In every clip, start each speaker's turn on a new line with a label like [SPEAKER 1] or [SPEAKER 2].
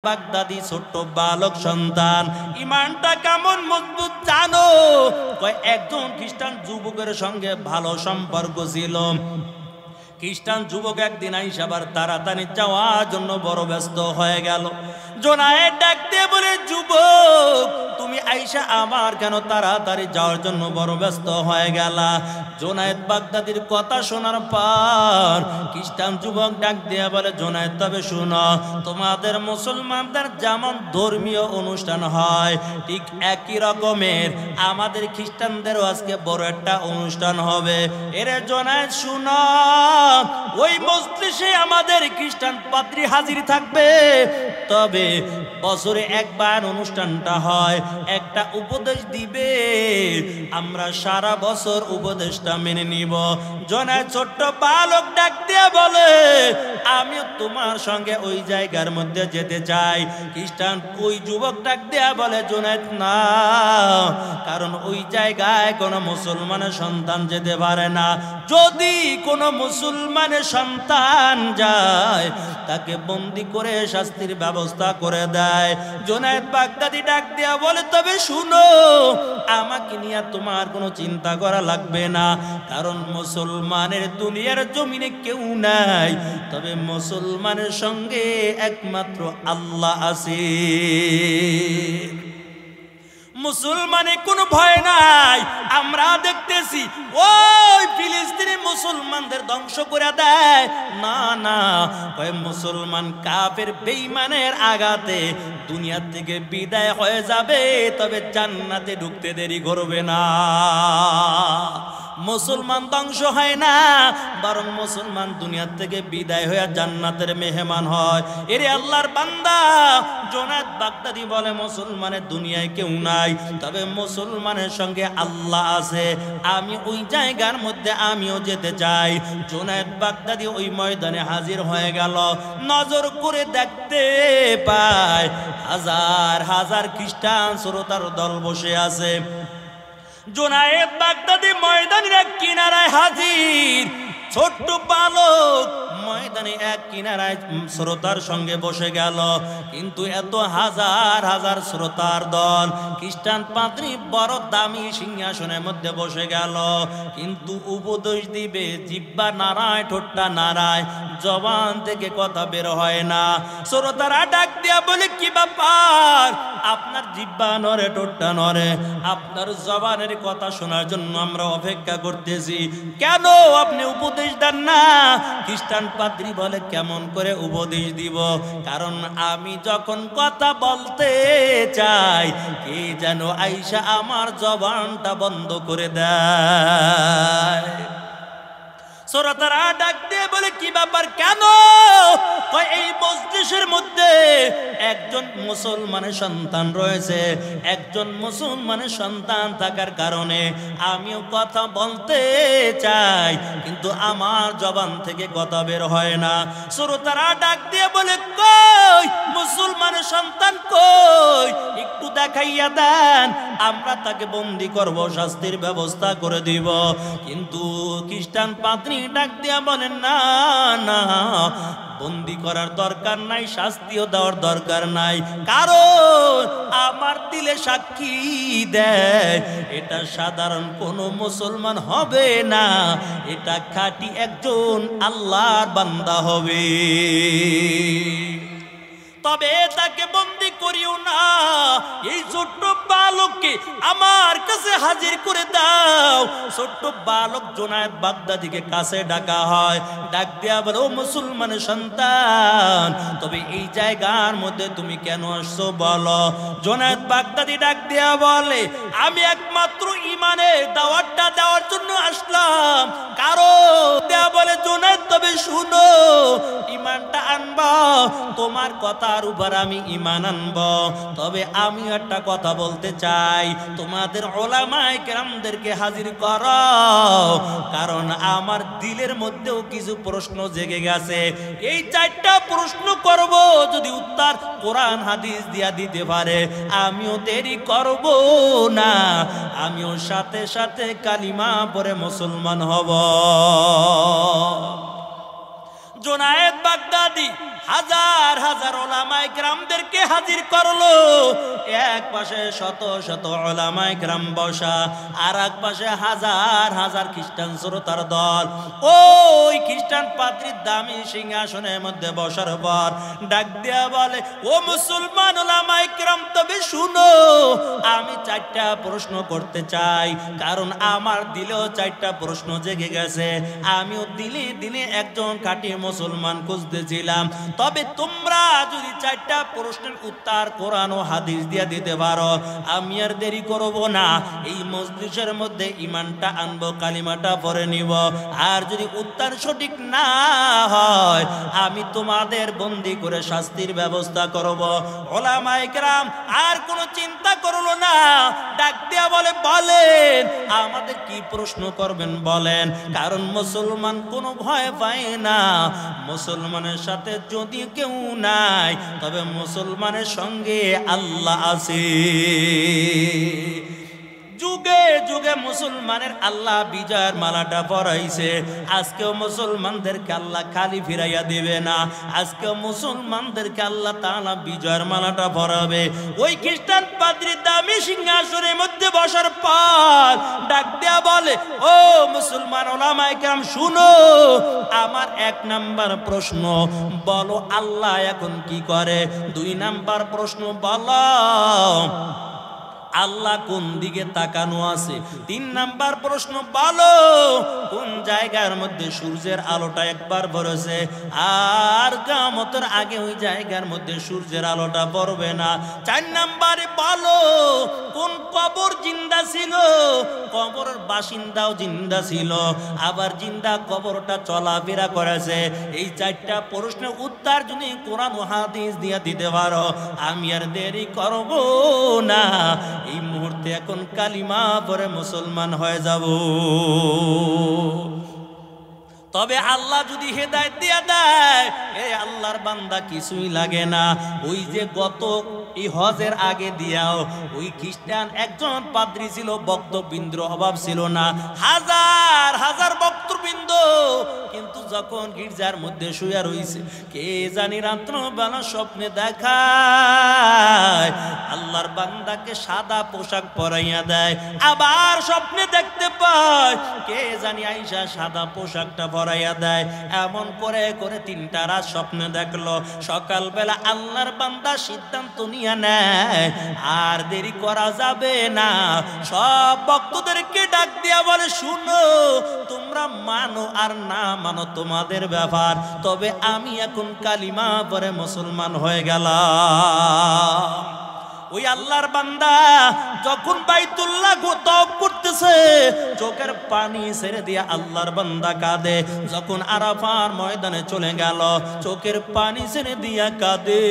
[SPEAKER 1] বাগদাদি ছোট্ট বালক সন্তান ইমানটা কেমন মজবুত জানো? একজন খ্রিস্টান যুবকের সঙ্গে ভালো সম্পর্ক ছিল। খ্রিস্টান যুবক একদিন আইসা আবার তাড়াতাড়ি যাওয়ার জন্য বড় ব্যস্ত হয়ে গেল। জোনায়েদ ডাক দিয়ে বলে, যুবক তুমি আইসা আমার কেন তাড়াতাড়ি যাওয়ার জন্য বড় ব্যস্ত হয়ে গেলা? জোনায়েদ বাগদাদির কথা শোনার পর খ্রিস্টান যুবক ডাক দিয়ে বলে, জোনায়েদ তবে শুনো, তোমাদের মুসলমানদের যেমন ধর্মীয় অনুষ্ঠান হয় ঠিক একই রকমের আমাদের খ্রিস্টানদেরও আজকে বড় একটা অনুষ্ঠান হবে। এরে জোনায়েদ শুনো, ওই মজলিসে আমাদের খ্রিস্টান পাদ্রী হাজির থাকবে, তবে বছরে একবার অনুষ্ঠানটা হয়, একটা উপদেশ দিবে, আমরা সারা বছর উপদেশটা মেনে নিব। জোনায়েদ ছোট্ট বালক ডাক দিয়ে বলে, আমিও তোমার সঙ্গে ওই জায়গার মধ্যে যেতে চাই। খ্রিস্টান ওই যুবক ডাক দেয়া বলে, জোনায়েদ না, কারণ ওই জায়গায় কোনো মুসলমানের সন্তান যেতে পারে না। যদি কোনো মুসলমানের সন্তান যায় তাকে বন্দি করে শাস্তির ব্যবস্থা করে দেয়। জোনায়েদ বাগদাদি ডাক দেয়া বলে, তবে শুনো, আমাকে নিয়ে তোমার কোনো চিন্তা করা লাগবে না, কারণ মুসলমানের দুনিয়ার জমিনে কেউ নাই, তবে মুসলমানের সঙ্গে একমাত্র আল্লাহ আছে। মুসলমানে কোনো ভয় নাই। আমরা দেখতেছি ওই ফিলিস্তিনি মুসলমানদের ধ্বংস করে দেয়, না না, ওই মুসলমান কাফের বেঈমানের আঘাতে দুনিয়া থেকে বিদায় হয়ে যাবে, তবে জান্নাতে ঢুকতে দেরি করবে না। মুসলমান ধ্বংস হয় না, বরং মুসলমান দুনিয়া থেকে বিদায় হয়ে জান্নাতের মেহমান হয়। এরে আল্লাহর বান্দা, জোনায়েদ বাগদাদি বলে, মুসলমানের দুনিয়ায় কেউ নাই, তবে মুসলমানের সঙ্গে আল্লাহ আছে, আমি ওই জায়গার মধ্যে আমিও যেতে চাই। জোনায়েদ বাগদাদি ওই ময়দানে হাজির হয়ে গেল। নজর করে দেখতে পায় হাজার হাজার খ্রিস্টান শ্রোতার দল বসে আছে। জোনায়েদ বাগদাদি ময়দানের এক কিনারায় হাজির। ছোট্ট বালক ময়দানে এক কিনারায় শ্রোতার সঙ্গে বসে গেল, কিন্তু এত হাজার হাজার শ্রোতার দল, খ্রিস্টান পাদ্রী বড় দামি সিংহাসনের মধ্যে বসে গেল, কিন্তু উপদেশ দিবে জিহ্বা নাড়ায়, ঠোঁটটা নাড়ায়, জবান থেকে কথা বের হয় না। শ্রোতারা ডাক দিয়া বলে, কি ব্যাপার, আপনার জিহ্বা নড়ে, ঠোঁটটা নড়ে, আপনার জবানের কথা শোনার জন্য আমরা অপেক্ষা করতেছি, কেন আপনি উপদেশ দেন না? খ্রিস্টান পাদ্রী বলে, কেমন করে উপদেশ দিব, কারণ আমি যখন কথা বলতে চাই কে যেন আইসা আমার জবানটা বন্ধ করে দেয়। শ্রোতারা ডাক দিয়ে বলে, কি ব্যাপার, কেন? এই মজলিসের মধ্যে একজন মুসলমানের সন্তান রয়েছে, একজন মুসলমানের সন্তান থাকার কারণে আমিও কথা বলতে চাই, কিন্তু আমার জবান থেকে কথা বের হয় না। শ্রোতারা ডাক দিয়ে বলে, কই মুসলমানের সন্তান কই, একটু দেখাইয়া দেন, আমরা তাকে বন্দি করব, শাস্তির ব্যবস্থা করে দিব। কিন্তু খ্রিস্টান পাদ্রী ডাক দিয়া বলেন, না না, বন্দি করার দরকার নাই, শাস্তিও দেওয়ার দরকার নাই, কারণ আমার দিলে সাক্ষী দেয় এটা সাধারণ কোনো মুসলমান হবে না, এটা খাঁটি একজন আল্লাহর বান্দা হবে, তবে তাকে বন্দি করিও না। এই ছোট্ট বালককে আমার কাছে হাজির করে দাও। ছোট্ট বালক জোনায়েদ বাগদাদিকে কাছে ডাকা হয়, ডাক দেয়া বলে, ও মুসলমানের সন্তান, তবে এই জায়গার মধ্যে তুমি কেন আসছো বলো? জোনায়েদ বাগদাদি ডাক দেয়া বলে, আমি একমাত্র ইমানের দাওয়াতটা দেওয়ার জন্য আসলাম। কারণ দেয়া বলে, জোনায়েদ তবে শুনো, ইমানটা আনবা, তোমার কথার উপর আমি ইমান আনব, তবে আমি একটা কথা বলতে চাই, তোমাদের উলামায়ে কেরামদেরকে হাজির করো, কারণ আমার দিলের মধ্যেও কিছু প্রশ্ন জেগে গেছে। এই চারটা প্রশ্ন করব, যদি উত্তর কোরআন হাদিস দিয়া দিতে পারে আমিও দেরি করব না, আমিও সাথে সাথে কালিমা পড়ে মুসলমান হব। জুনায়েদ বাগদাদি হাজার হাজার ওলামায়ে কেরামদেরকে হাজির করলো। এক পাশে শত শত ওলামায়ে কেরাম বসা, আর এক পাশে হাজার হাজার খ্রিস্টান শ্রোতার দল। ওই খ্রিস্টান পাদ্রীর দামি সিংহাসনের মধ্যে বসার পর ডাক দিয়া বলে, ও মুসলমান ওলামায়ে কেরাম, তবে শুনো, আমি 4টা প্রশ্ন করতে চাই, কারণ আমার দিলেও 4টা প্রশ্ন জেগে গেছে। আমিও দিলে দিলে একজন খাঁটি মুসলমান খুঁজতেছিলাম। তবে তোমরা যদি 4টা প্রশ্নের উত্তর কোরআন ও হাদিস দিয়ে দিতে পারো, আমি আর দেরি করব না, এই মজলিসের মধ্যে ঈমানটা আনবো, কালিমাটা পড়ে নিব। আর যদি উত্তর সঠিক না হয়, আমি তোমাদের বন্দী করে শাস্তির ব্যবস্থা করব। ওলামায়ে কেরাম আর কোনো চিন্তা করলো না, ডাক দিয়া বলে, বলেন আমাদের কি প্রশ্ন করবেন বলেন। কারণ মুসলমান কোনো ভয় পায় না। মুসলমানের সাথে যদি কেউ নাই, তবে মুসলমানের সঙ্গে আল্লাহ আছে। যুগে যুগে মুসলমানের আল্লাহ বিজয়ের মালাটা পরাইছে। আজকেও মুসলমানদেরকে আল্লাহ খালি ফিরাইয়া দিবে না। আজকেও মুসলমানদেরকে আল্লাহ তাআলা বিজয়ের মালাটা পরাবে। ওই খ্রিস্টান পাদ্রী দামি সিংহাসনের মধ্যে বসার পর ডাক দেয়া বলে, ও মুসলমান ওলামায়ে কেরাম, শুনো, আমার 1 নাম্বার প্রশ্ন, বলো আল্লাহ এখন কি করে। 2 নাম্বার প্রশ্ন, বলো আল্লাহ কোন দিকে তাকানো আছে। 3 নাম্বার প্রশ্ন, বলো কোন জায়গার মধ্যে সূর্যের আলোটা একবার পড়েছে আর কিয়ামতের আগে ওই জায়গার মধ্যে সূর্যের আলোটা পড়বে না। 4 নাম্বারে, বলো কোন কবর জিন্দা ছিল, কবরের বাসিন্দাও জিন্দা ছিল, আবার জিন্দা কবরটা চলাফেরা করেছে। এই 4টা প্রশ্নের উত্তর যদি কোরআন ও হাদিস দিয়ে দিতে পারো, আমি আর দেরি করব না, এই মুহূর্তে এখন কালিমা পড়ে মুসলমান হয়ে যাব। তবে আল্লাহ যদি হেদায়েত দিয়ে দেয়, এই আল্লাহর বান্দা কিছুই লাগে না। ওই যে গত এই হজের আগে দিয়াও ওই খ্রিস্টান একজন পাদ্রী ছিল, বক্তবৃন্দের অভাব ছিল না, হাজার হাজার বক্তবৃন্দ। কিন্তু যখন গির্জার মধ্যে শুয়ে রইছে, কে জানি রাত্র বেলা স্বপ্নে দেখায় আল্লাহর বান্দাকে সাদা পোশাক পরাইয়া দেয়। আবার স্বপ্নে দেখতে পায় কে জানি আইসা সাদা পোশাকটা পরাইয়া দেয়। এমন করে করে 3টা রাত স্বপ্নে দেখলো। সকালবেলা আল্লাহর বান্দা সিদ্ধান্ত নিয়ে নেয়, আর দেরি করা যাবে না। সব ভক্তদেরকে ডাক দিয়া বলে, শুনো, তোমরা মানো আর না মানো তোমাদের ব্যাপার, তবে আমি এখন কালিমা পড়ে মুসলমান হয়ে গেলাম। ওই আল্লাহর বান্দা যখন বাইতুল্লাহ তওয়াফ করতেছে, চোখের পানি ছেড়ে দিয়ে আল্লাহর বান্দা কাঁদে। যখন আরাফার ময়দানে চলে গেল, চোখের পানি ছেড়ে দিয়া কাঁদে।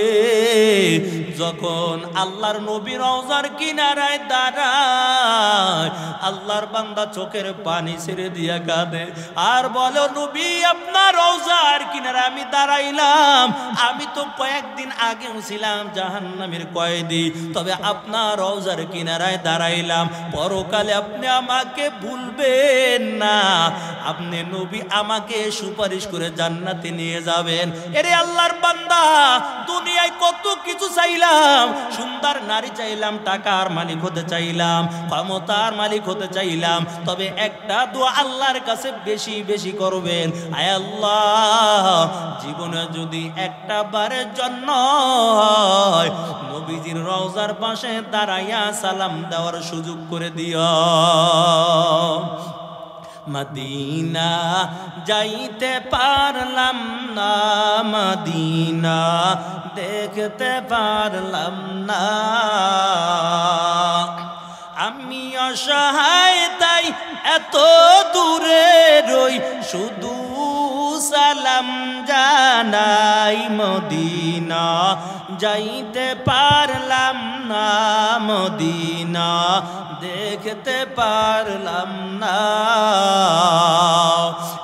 [SPEAKER 1] যখন আল্লাহর নবী রওজার কিনারায় দাঁড়ায়, আল্লাহর বান্দা চোখের পানি ছেড়ে দিয়া কাঁদে আর বলে, নবী আপনার রওজার কিনারে আমি দাঁড়াইলাম, আমি তো কয়েকদিন আগেও ছিলাম জাহান্নামের কয়েদি, তবে আপনার রওজার কিনারায় দাঁড়াইলাম। পরকালে আপনি আমাকে ভুলবেন না, আপনি নবী আমাকে সুপারিশ করে জান্নাতে নিয়ে যাবেন। এরে আল্লাহর বান্দা, দুনিয়ায় কত কিছু চাইলাম, সুন্দর নারী চাইলাম, টাকার মালিক হতে চাইলাম, ক্ষমতার মালিক হতে চাইলাম, তবে একটা দোয়া আল্লাহর কাছে বেশি বেশি করবেন, আয় আল্লাহ, জীবনে যদি একটা বারের জন্য নবীজির রওজার পাশে দাঁড়াইয়া সালাম দেওয়ার সুযোগ করে দিও। মদিনা যাইতে পারলাম না, মদিনা দেখতে পারলাম না, আমি অসহায় তাই এত দূরে রই, শুধু সালাম জানাই, মদিনা যাইতে পারলাম না, মদিনা দেখতে পারলাম না।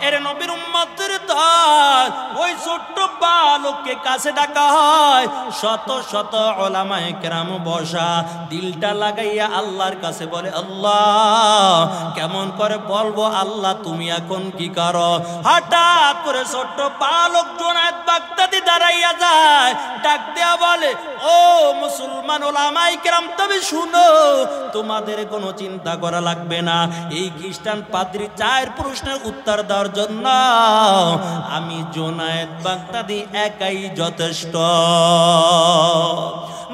[SPEAKER 1] এর নবীর উম্মতের দল ওই ছোট্ট বালককে কাছে ডাকা হয় শত শত উলামায়ে কেরাম বসা দিলটা লাগাইয়া আল্লাহর কাছে বলে আল্লাহ কেমন করে বলবো আল্লাহ তুমি এখন কি করো হঠাৎ করে ছোট্ট বালক জুনায়েদ বাগদাদি দাঁড়াইয়া যায় ডাক দেয়া বলে ও মুসলমান উলামায়ে কেরাম তবে শুনো তোমাদের কোনো চিন্তা করা লাগবে না এই খ্রিস্টান পাদ্রী চার প্রশ্নের উত্তর দেওয়ার জন্য আমি জুনায়েদ বাগদাদি একাই যথেষ্ট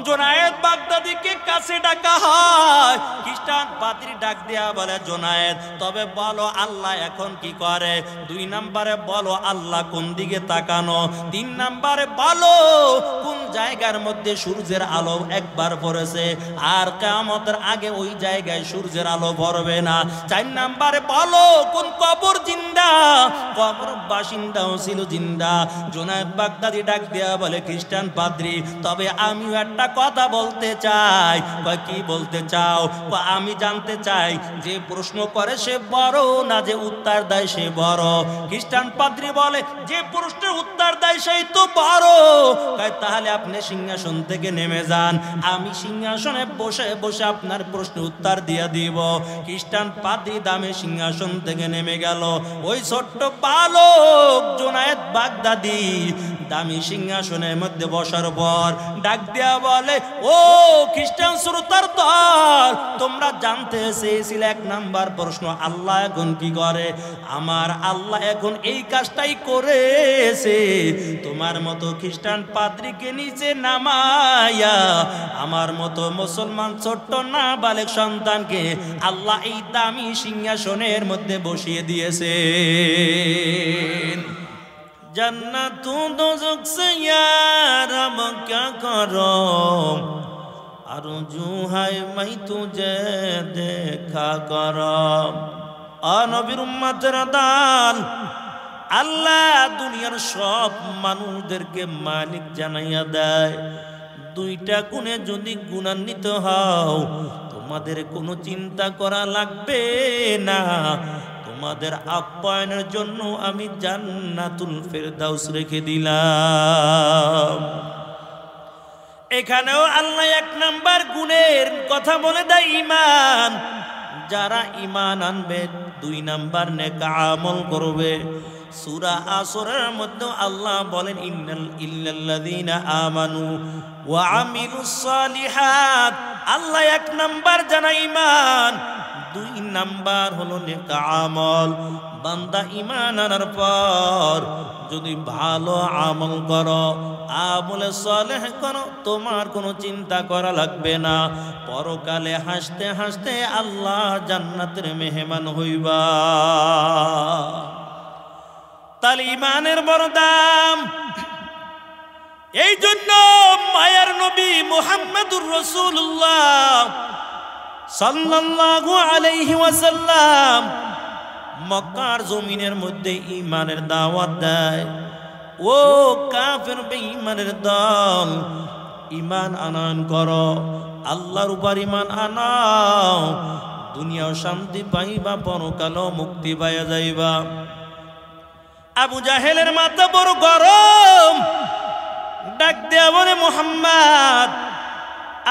[SPEAKER 1] জুনায়েদ বাগদাদিকে কাছে ডাকা হয় খ্রিস্টান পাদ্রী ডাক দেয়া বলে জুনায়েদ তবে বলো আল্লাহ এখন কি করে 2 নম্বরে বলো আল্লাহ কোন দিকে তাকানো 3 নম্বরে বলো কোন জায়গার মধ্যে সূর্যের আলো একবার পড়েছে আর কিয়ামতের আগে ওই জায়গায় সূর্যের আলো পড়বে না 4 নম্বরে বলো কোন কবর জিন্দা কবর বাসিন্দাও ছিল জিন্দা জুনায়েদ বাগদাদি ডাক দেয়া বলে খ্রিস্টান পাদ্রী তবে আমি একটা কথা বলতে চাই কি বলতে চাও আমি জানতে চাই যে প্রশ্ন করে সে বড় না যে উত্তর দেয় সে বড় খ্রিস্টান পাদ্রী বলে যে প্রশ্নের উত্তর দেয় সেই তো বড় তাহলে আপনি সিংহাসন থেকে নেমে যান আমি সিংহাসনে বসে বসে আপনার প্রশ্নের উত্তর দিয়ে দিব খ্রিস্টান পাদ্রী দামে সিংহাসন থেকে নেমে গেল ওই ছোট্ট বালক জুনায়েদ বাগদাদি দামি সিংহাসনের মধ্যে বসার পর ডাক দেয়া বলে ও খ্রিস্টান শ্রোতার দল তোমরা জানতে চেয়েছিলে 1 নাম্বার প্রশ্ন আল্লাহ এখন কি করে আমার আল্লাহ এখন এই কাজটাই করেছে তোমার মতো খ্রিস্টান পাদ্রীকে নিচে নামায়া আমার মতো মুসলমান ছোট্ট নাবালেগ সন্তানকে আল্লাহ এই দামি সিংহাসনের মধ্যে বসিয়ে দিয়েছে जन्नत दोज़ख से या रब क्या करो आरज़ू है मैं तुझे देखा करो नबीर उम्मतेरा दाल আল্লাহ দুনিয়ার সব মানুষদেরকে মালিক জানাইয়া দেয় 2টা গুণে যদি গুণান্বিত হও তোমাদের কোনো চিন্তা করা লাগবে না তোমাদের আপ্যায়নের জন্য আমি জান্নাতুল ফেরদাউস রেখে দিলাম এখানেও আল্লাহ 1 নাম্বার গুণের কথা বলে দেয় ঈমান যারা ঈমান আনবে 2 নাম্বার নেক আমল করবে সূরা আসরের মধ্যে আল্লাহ বলেন ইল্লাল্লাযীনা আমানু ওয়া আমিলুস সালিহাত আল্লাহ 1 নাম্বার জানা ঈমান 2 নাম্বার হলো নেক আমল বান্দা ঈমান আনার পর যদি ভালো আমল করো আমলে সালেহ করো তোমার কোনো চিন্তা করা লাগবে না পরকালে হাসতে হাসতে আল্লাহ জান্নাতের মেহমান হইবা তাহলে ঈমানের বড় দাম এই জন্য মায়ার নবী মুহাম্মদুর রাসূলুল্লাহ সাল্লাল্লাহু আলাইহি ওয়াসাল্লাম মক্কার জমিনের মধ্যে ঈমানের দাওয়াত দেয় ও কাফের বেঈমানের দল ঈমান আনয়ন করো আল্লাহর উপর ঈমান আনাও দুনিয়াও শান্তি পাইবা পরকালও মুক্তি পাইয়া যাইবা আবু জাহেলের মাথা বড় গরম ডাক দেয়া বলে মুহাম্মদ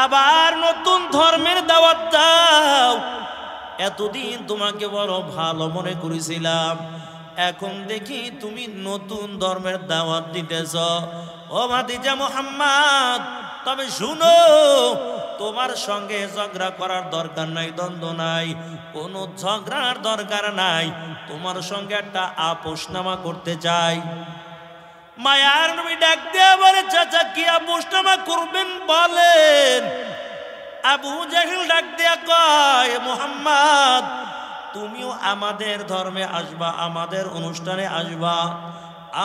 [SPEAKER 1] আবার নতুন ধর্মের দাওয়াত দাও এতদিন তোমাকে বড় ভালো মনে করেছিলাম এখন দেখি তুমি নতুন ধর্মের দাওয়াত দিতেছ ও ভাতিজা মুহাম্মদ তবে শুনো তোমার সঙ্গে ঝগড়া করার দরকার নাই দ্বন্দ্ব নাই কোনো ঝগড়ার দরকার নাই তোমার সঙ্গে একটা আপোষনামা করতে চাই মায়ার নবী ডাক দেয়া বলে চাচা কি আপোষনামা করবেন বলেন আবু জাহেল ডাক দেয়া কয় মুহাম্মদ তুমিও আমাদের ধর্মে আসবা আমাদের অনুষ্ঠানে আসবা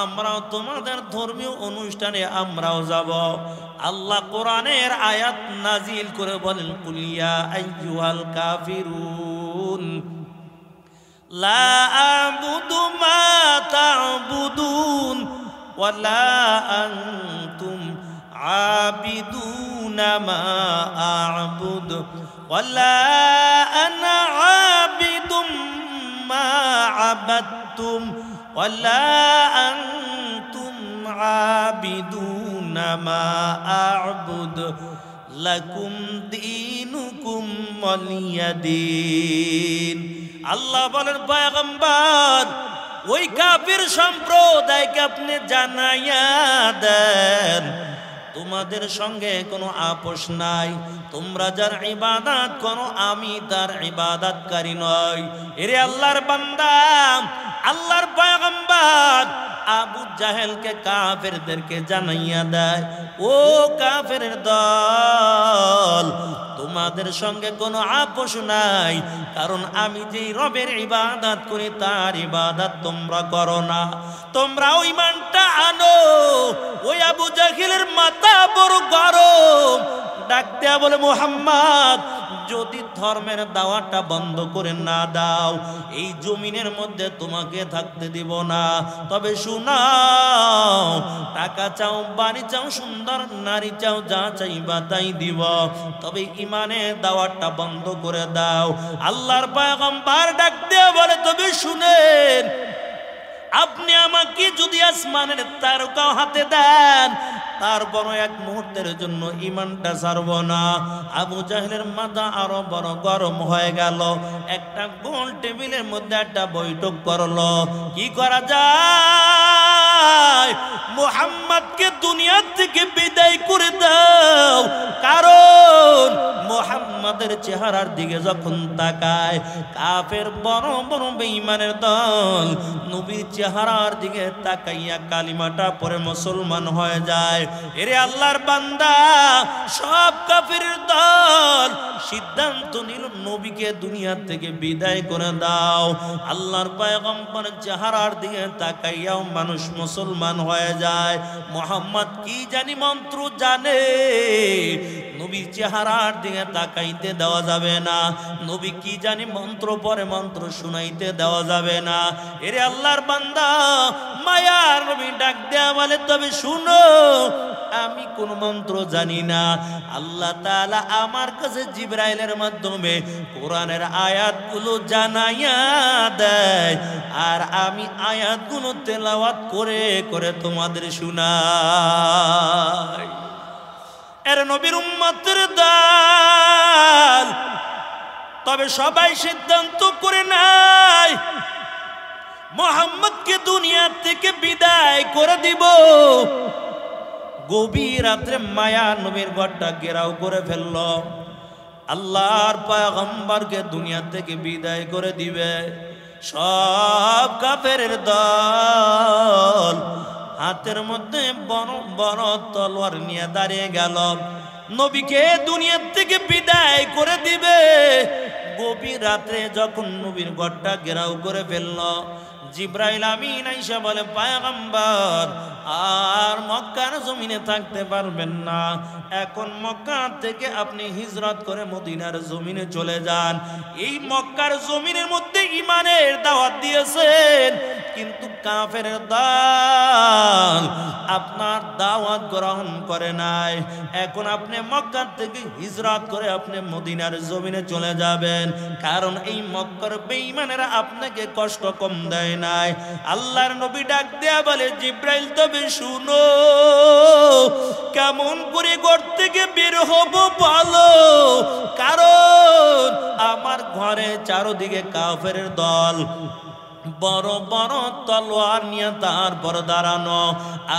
[SPEAKER 1] আমরাও তোমাদের ধর্মীয় অনুষ্ঠানে আমরাও যাব আল্লাহ কোরআনের আয়াত নাজিল করে বলেন কুল ইয়া আইয়ুহাল কাফিরুন লা আ'বুদু মা তা'বুদুন ওয়ালা আনতুম আবিদুনা মা আ'বুদু ওয়ালা আনা আবিদুম মা আবাদতুম ওয়ালা আনতুম আবিদুনা মা আ'বুদু লাকুম দীনুকুম ওয়ালিয়াদিন। আল্লাহ বলেন পয়গম্বর ওই কাফির সম্প্রদায়কে আপনি জানাইয়া দেন তোমাদের সঙ্গে কোনো আপোষ নাই, তোমরা যার ইবাদত করো আমি তার ইবাদতকারী নই। এরে আল্লাহর বান্দা, আল্লাহর পয়গম্বর আবু জাহেলকে কাফেরদেরকে জানাইয়া দেয়, ও কাফেরের দল তোমাদের সঙ্গে কোনো আপোষ নাই, কারণ আমি যেই রবের ইবাদত করি তার ইবাদত তোমরা করো না। তোমরা ওই ইমানটা আনো। ওই আবু জাহেলের মাথা বড় গরম, ডাক দেয়া বলে মুহাম্মদ যদি ধর্মের দাওয়াতটা বন্ধ করে না দাও এই জমিনের মধ্যে তোমাকে থাকতে দিব না। তবে শুনাও, টাকা চাও, বাড়ি চাও, সুন্দর নারী চাও, যা চাইবা তাই দিব, তবে ইমানের দাওয়াতটা বন্ধ করে দাও। আল্লাহর পয়গম্বর ডাক দিয়ে বলে তবে শুনেন, আপনি আমাকে যদি আসমানের তারকা হাতে দেন তারপর এক মুহূর্তের জন্য ইমানটা ছাড়ব না। আবু জাহেলের মাথা আরো বড় গরম হয়ে গেল। একটা গোল টেবিলের মধ্যে একটা বৈঠক করলো, কি করা যায়, মুহাম্মদকে দুনিয়া থেকে বিদায় করে দাও। কারণ মুহাম্মাদের চেহারার দিকে যখন তাকায় কাফের বড় বড় বেঈমানের দল নবীর চেহারার দিকে তাকাইয়া কালিমাটা পড়ে মুসলমান হয়ে যায়। এরে আল্লাহর বান্দা, সব কাফেরের দল সিদ্ধান্ত নিল নবীকে দুনিয়া থেকে বিদায় করে দাও। আল্লাহর পয়গম্বরের চেহারার দিকে তাকাইয়াও মানুষ মুসলমান হয়ে যায়। মুহাম্মদ কি জানি মন্ত্র জানে, নবীর চেহারার দিকে তাকাইতে দেওয়া যাবে না। নবী কি জানি মন্ত্র পরে মন্ত্র শুনাইতে দেওয়া যাবে না। এরে আল্লাহর বান্দা, মায়ার নবী ডাক দেয়া বলে তবে শুনো, আমি কোন মন্ত্র জানি না। আল্লাহ তাআলা আমার কাছে জিবরাইলের মাধ্যমে কোরআনের আয়াতগুলো জানাইয়া দেয়, আর আমি আয়াতগুলো তেলাওয়াত করে করে তোমাদের শোনাই। এর নবীর উম্মতের দল, তবে সবাই সিদ্ধান্ত করে নাই মুহাম্মদকে দুনিয়া থেকে বিদায় করে দিব। গভীর রাত্রে মায়া নবীর ঘরটা ঘেরাও করে ফেলল। আল্লাহর পয়গম্বরকে দুনিয়া থেকে বিদায় করে দিবে। সব কাফেরের দল হাতের মধ্যে বড় বড় তলোয়ার নিয়ে দাঁড়িয়ে গেল, নবীকে দুনিয়া থেকে বিদায় করে দিবে। গভীর রাত্রে যখন নবীর ঘরটা ঘেরাও করে ফেলল, জিবরাইল আমিন আইসা বলে পয়গম্বর আর মক্কার জমিনে থাকতে পারবেন না, এখন মক্কা থেকে আপনি হিজরত করে মদিনার জমিনে চলে যান। এই মক্কার জমিনের মধ্যে ইমানের দাওয়াত দিয়েছেন, কিন্তু কাফেরের দল আপনার দাওয়াত গ্রহণ করে নাই। এখন আপনি মক্কা থেকে হিজরত করে আপনি মদিনার জমিনে চলে যাবেন, কারণ এই মক্কার বেঈমানেরা আপনাকে কষ্ট কম দেয় নাই। আল্লাহর নবী ডাক দেয়া বলে জিবরাইল তবে শুনো, কেমন করে ঘর থেকে বের হব বলো, কারণ আমার ঘরে চারদিকে কাফেরের দল বড় বড় তলোয়ার নিয়ে তারপর দাঁড়ানো।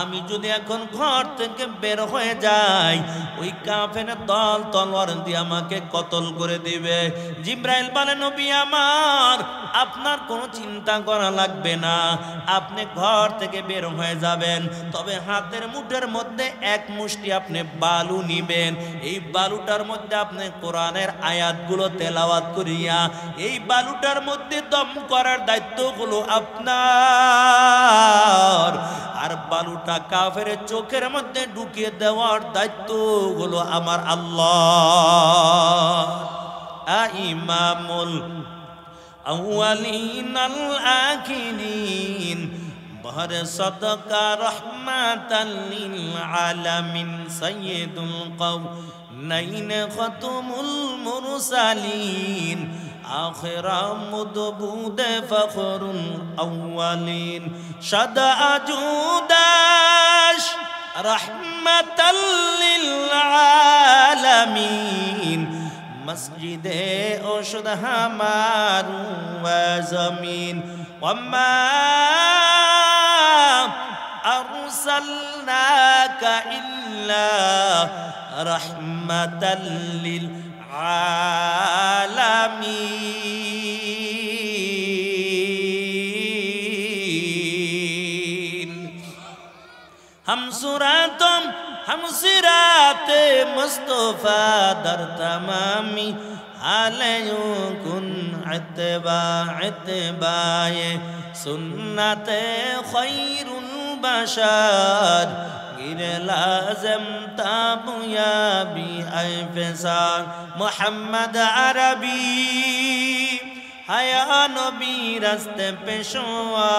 [SPEAKER 1] আমি যদি এখন ঘর থেকে বের হয়ে যাই ওই কাফেরের দল তলোয়ার দিয়ে আমাকে কতল করে দিবে। জিবরাইল বলে নবী আমার, আপনার কোনো চিন্তা করা লাগবে না, আপনি ঘর থেকে বের হয়ে যাবেন, তবে হাতের মুঠের মধ্যে এক মুষ্টি আপনি বালু নিবেন। এই বালুটার মধ্যে আপনি কোরআনের আয়াতগুলো তেলাওয়াত করিয়া এই বালুটার মধ্যে দম করার দায়িত্ব হলো আপনার, আর বালুটা কাফের চোখের মধ্যে ঢুকিয়ে দেওয়ার দায়িত্ব হলো আমার আল্লাহ। ইমামুল আউয়ালিন আল আখিরিন বহর সাদাকা রাহমাতাল লিল আলামিন সাইয়্যিদুল কাওনাইন খাতুমুল মুরসালিন আখিরা মুদবুদ ফখরুল আউয়ালিন সদা আজুদাশ রহমাতাল লিল আলামিন মসজিদে ওশুদ হামারু ওয়া জমিন ওয়াম্মা আরসালনাকা ইল্লা রাহমাতাল লিল आलमीन हम सुरातम हम सिराते मुस्तफा दर तमामी आलयुकुन इत्बाए सुन्नते खैरुल बशर गिर लाज़म ताबुयाबी ऐफसार मोहम्मद अरबी हया नबी रस्ते पेशवा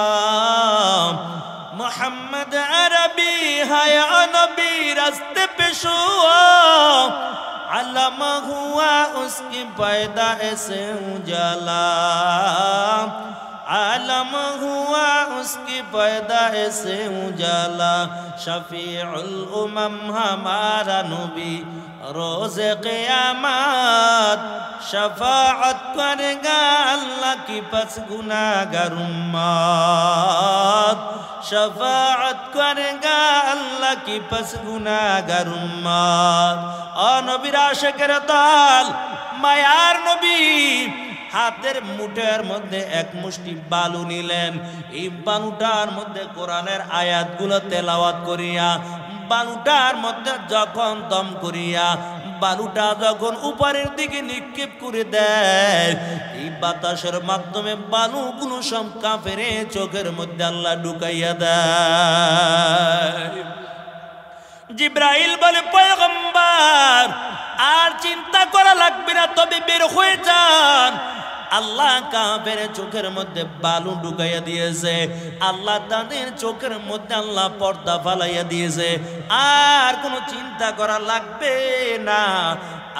[SPEAKER 1] मोहम्मद अरबी हया नबी रस्ते पेशवा अलम हुआ उसकी पैदा से उजाला आलम हुआ उसकी पैदा से उजाला शफीउल उमम हमारा नबी रोज़े क़यामत शफाअत करेगा अल्लाह की पस गुनाहगार उम्मत शफाअत करेगा अल्लाह की पस गुनाहगार उम्मत ओ नबीर आशिकेर दल मायार नबी हाथेर मुठेर मध्य एक मुष्टि बालू निलेन এই বালুটার মধ্যে কোরআনের আয়াতগুলো তেলাওয়াত করিয়া বালুটার মধ্যে যখন দম করিয়া বালুটা যখন উপরের দিকে নিক্ষেপ করে দেয় এই বাতাসের মাধ্যমে বালুগুলো সব কাফেরে চোখের মধ্যে আল্লাহ ঢুকাইয়া দেয় জিব্রাইল বলে পয়গম্বর আর চিন্তা করা লাগবে না তবে বের হয়ে যান আল্লাহ কাফের চোখের মধ্যে বালু ঢুকাইয়া দিয়েছে আল্লাহ তাদের চোখের মধ্যে আল্লাহ পর্দা ফালাইয়া দিয়েছে আর কোনো চিন্তা করা লাগবে না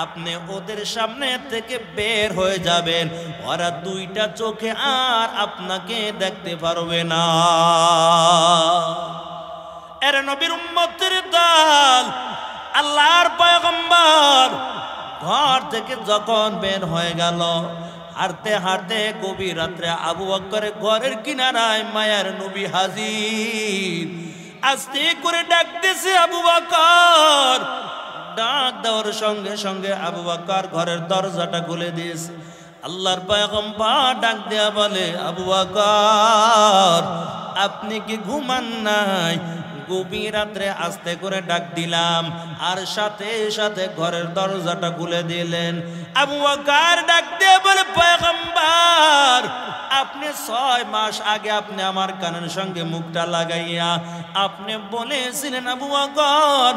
[SPEAKER 1] আপনি ওদের সামনে থেকে বের হয়ে যাবেন ওরা দুইটা চোখে আর আপনাকে দেখতে পারবে না এর নবীর উম্মতের দল আল্লাহর পয়গম্বর ঘর থেকে যখন বের হয়ে গেল হাঁটতে হাঁটতে গভীর রাত্রে আবু বকরের ঘরের কিনারায় মায়ার নবী হাজির আস্তে করে ডাকতেছে আবু বকর ডাক দেওয়ার সঙ্গে সঙ্গে আবু বকর ঘরের দরজাটা খুলে দিয়েছে আল্লাহর পয়গম্বর ডাক দেয়া বলে আবু বকর আপনি কি ঘুমান নাই গভীর রাত্রে আস্তে করে ডাক দিলাম আর সাথে সাথে ঘরের দরজাটা খুলে দিলেন আবু বকর ডাক দিয়ে বলে পয়গম্বর আপনি 6 মাস আগে আপনি আমার কানের সঙ্গে মুখটা লাগাইয়া আপনি বলেছিলেন আবু বকর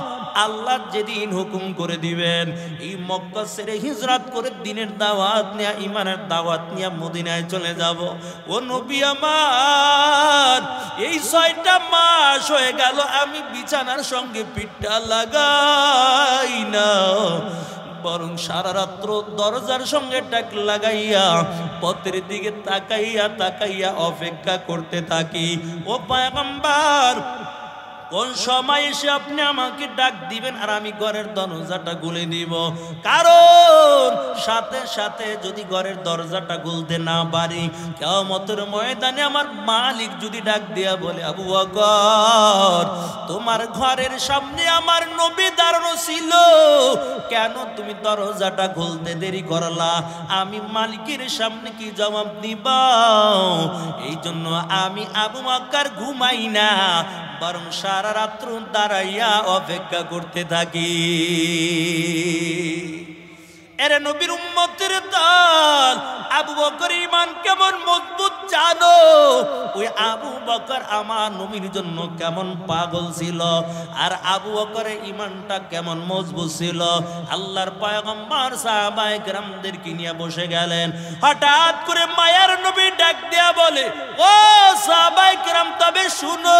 [SPEAKER 1] আল্লাহ যেদিন হুকুম করে দিবেন এই মক্কা ছেড়ে হিজরত করে দ্বীনের দাওয়াত নিয়ে ঈমানের দাওয়াত নিয়ে মদিনায় চলে যাব ও নবী আমার এই 6টা মাস হয়ে গেল আমি বিছানার সঙ্গে পিঠটা লাগাই না বরং সারা রাত্র দরজার সঙ্গে টাক লাগাইয়া পথের দিকে তাকাইয়া তাকাইয়া অপেক্ষা করতে থাকি ও পয়গম্বর কোন সময় এসে আপনি আমাকে ডাক দিবেন আর আমি ঘরের দরজাটা খুলে দিব কারণ সাথে সাথে যদি ঘরের দরজাটা খুলতে না পারি কিয়ামতের ময়দানে আমার মালিক যদি ডাক দিয়া বলে আবু বকর তোমার ঘরের সামনে আমার নবী দাঁড়ানো ছিল কেন তুমি দরজাটা খুলতে দেরি করলা আমি মালিকের সামনে কি জবাব দিব এই জন্য আমি আবু বকর ঘুমাই না বরং সারা রাত্র দাঁড়াইয়া অপেক্ষা করতে থাকি এর নবীর উম্মতের দল আবু বকর ঈমান কেমন মজবুত জানো ওই আবু বকর আমার নবীর জন্য কেমন পাগল ছিল, আর আবু বকরের ঈমানটা কেমন মজবুত ছিল। আল্লাহর পয়গম্বর সাহাবায়ে কেরামদেরকে নিয়ে বসে গেলেন। হঠাৎ করে মায়ার নবী ডাক দেয়া বলে, ও সাহাবায়ে কেরাম, তবে শুনো,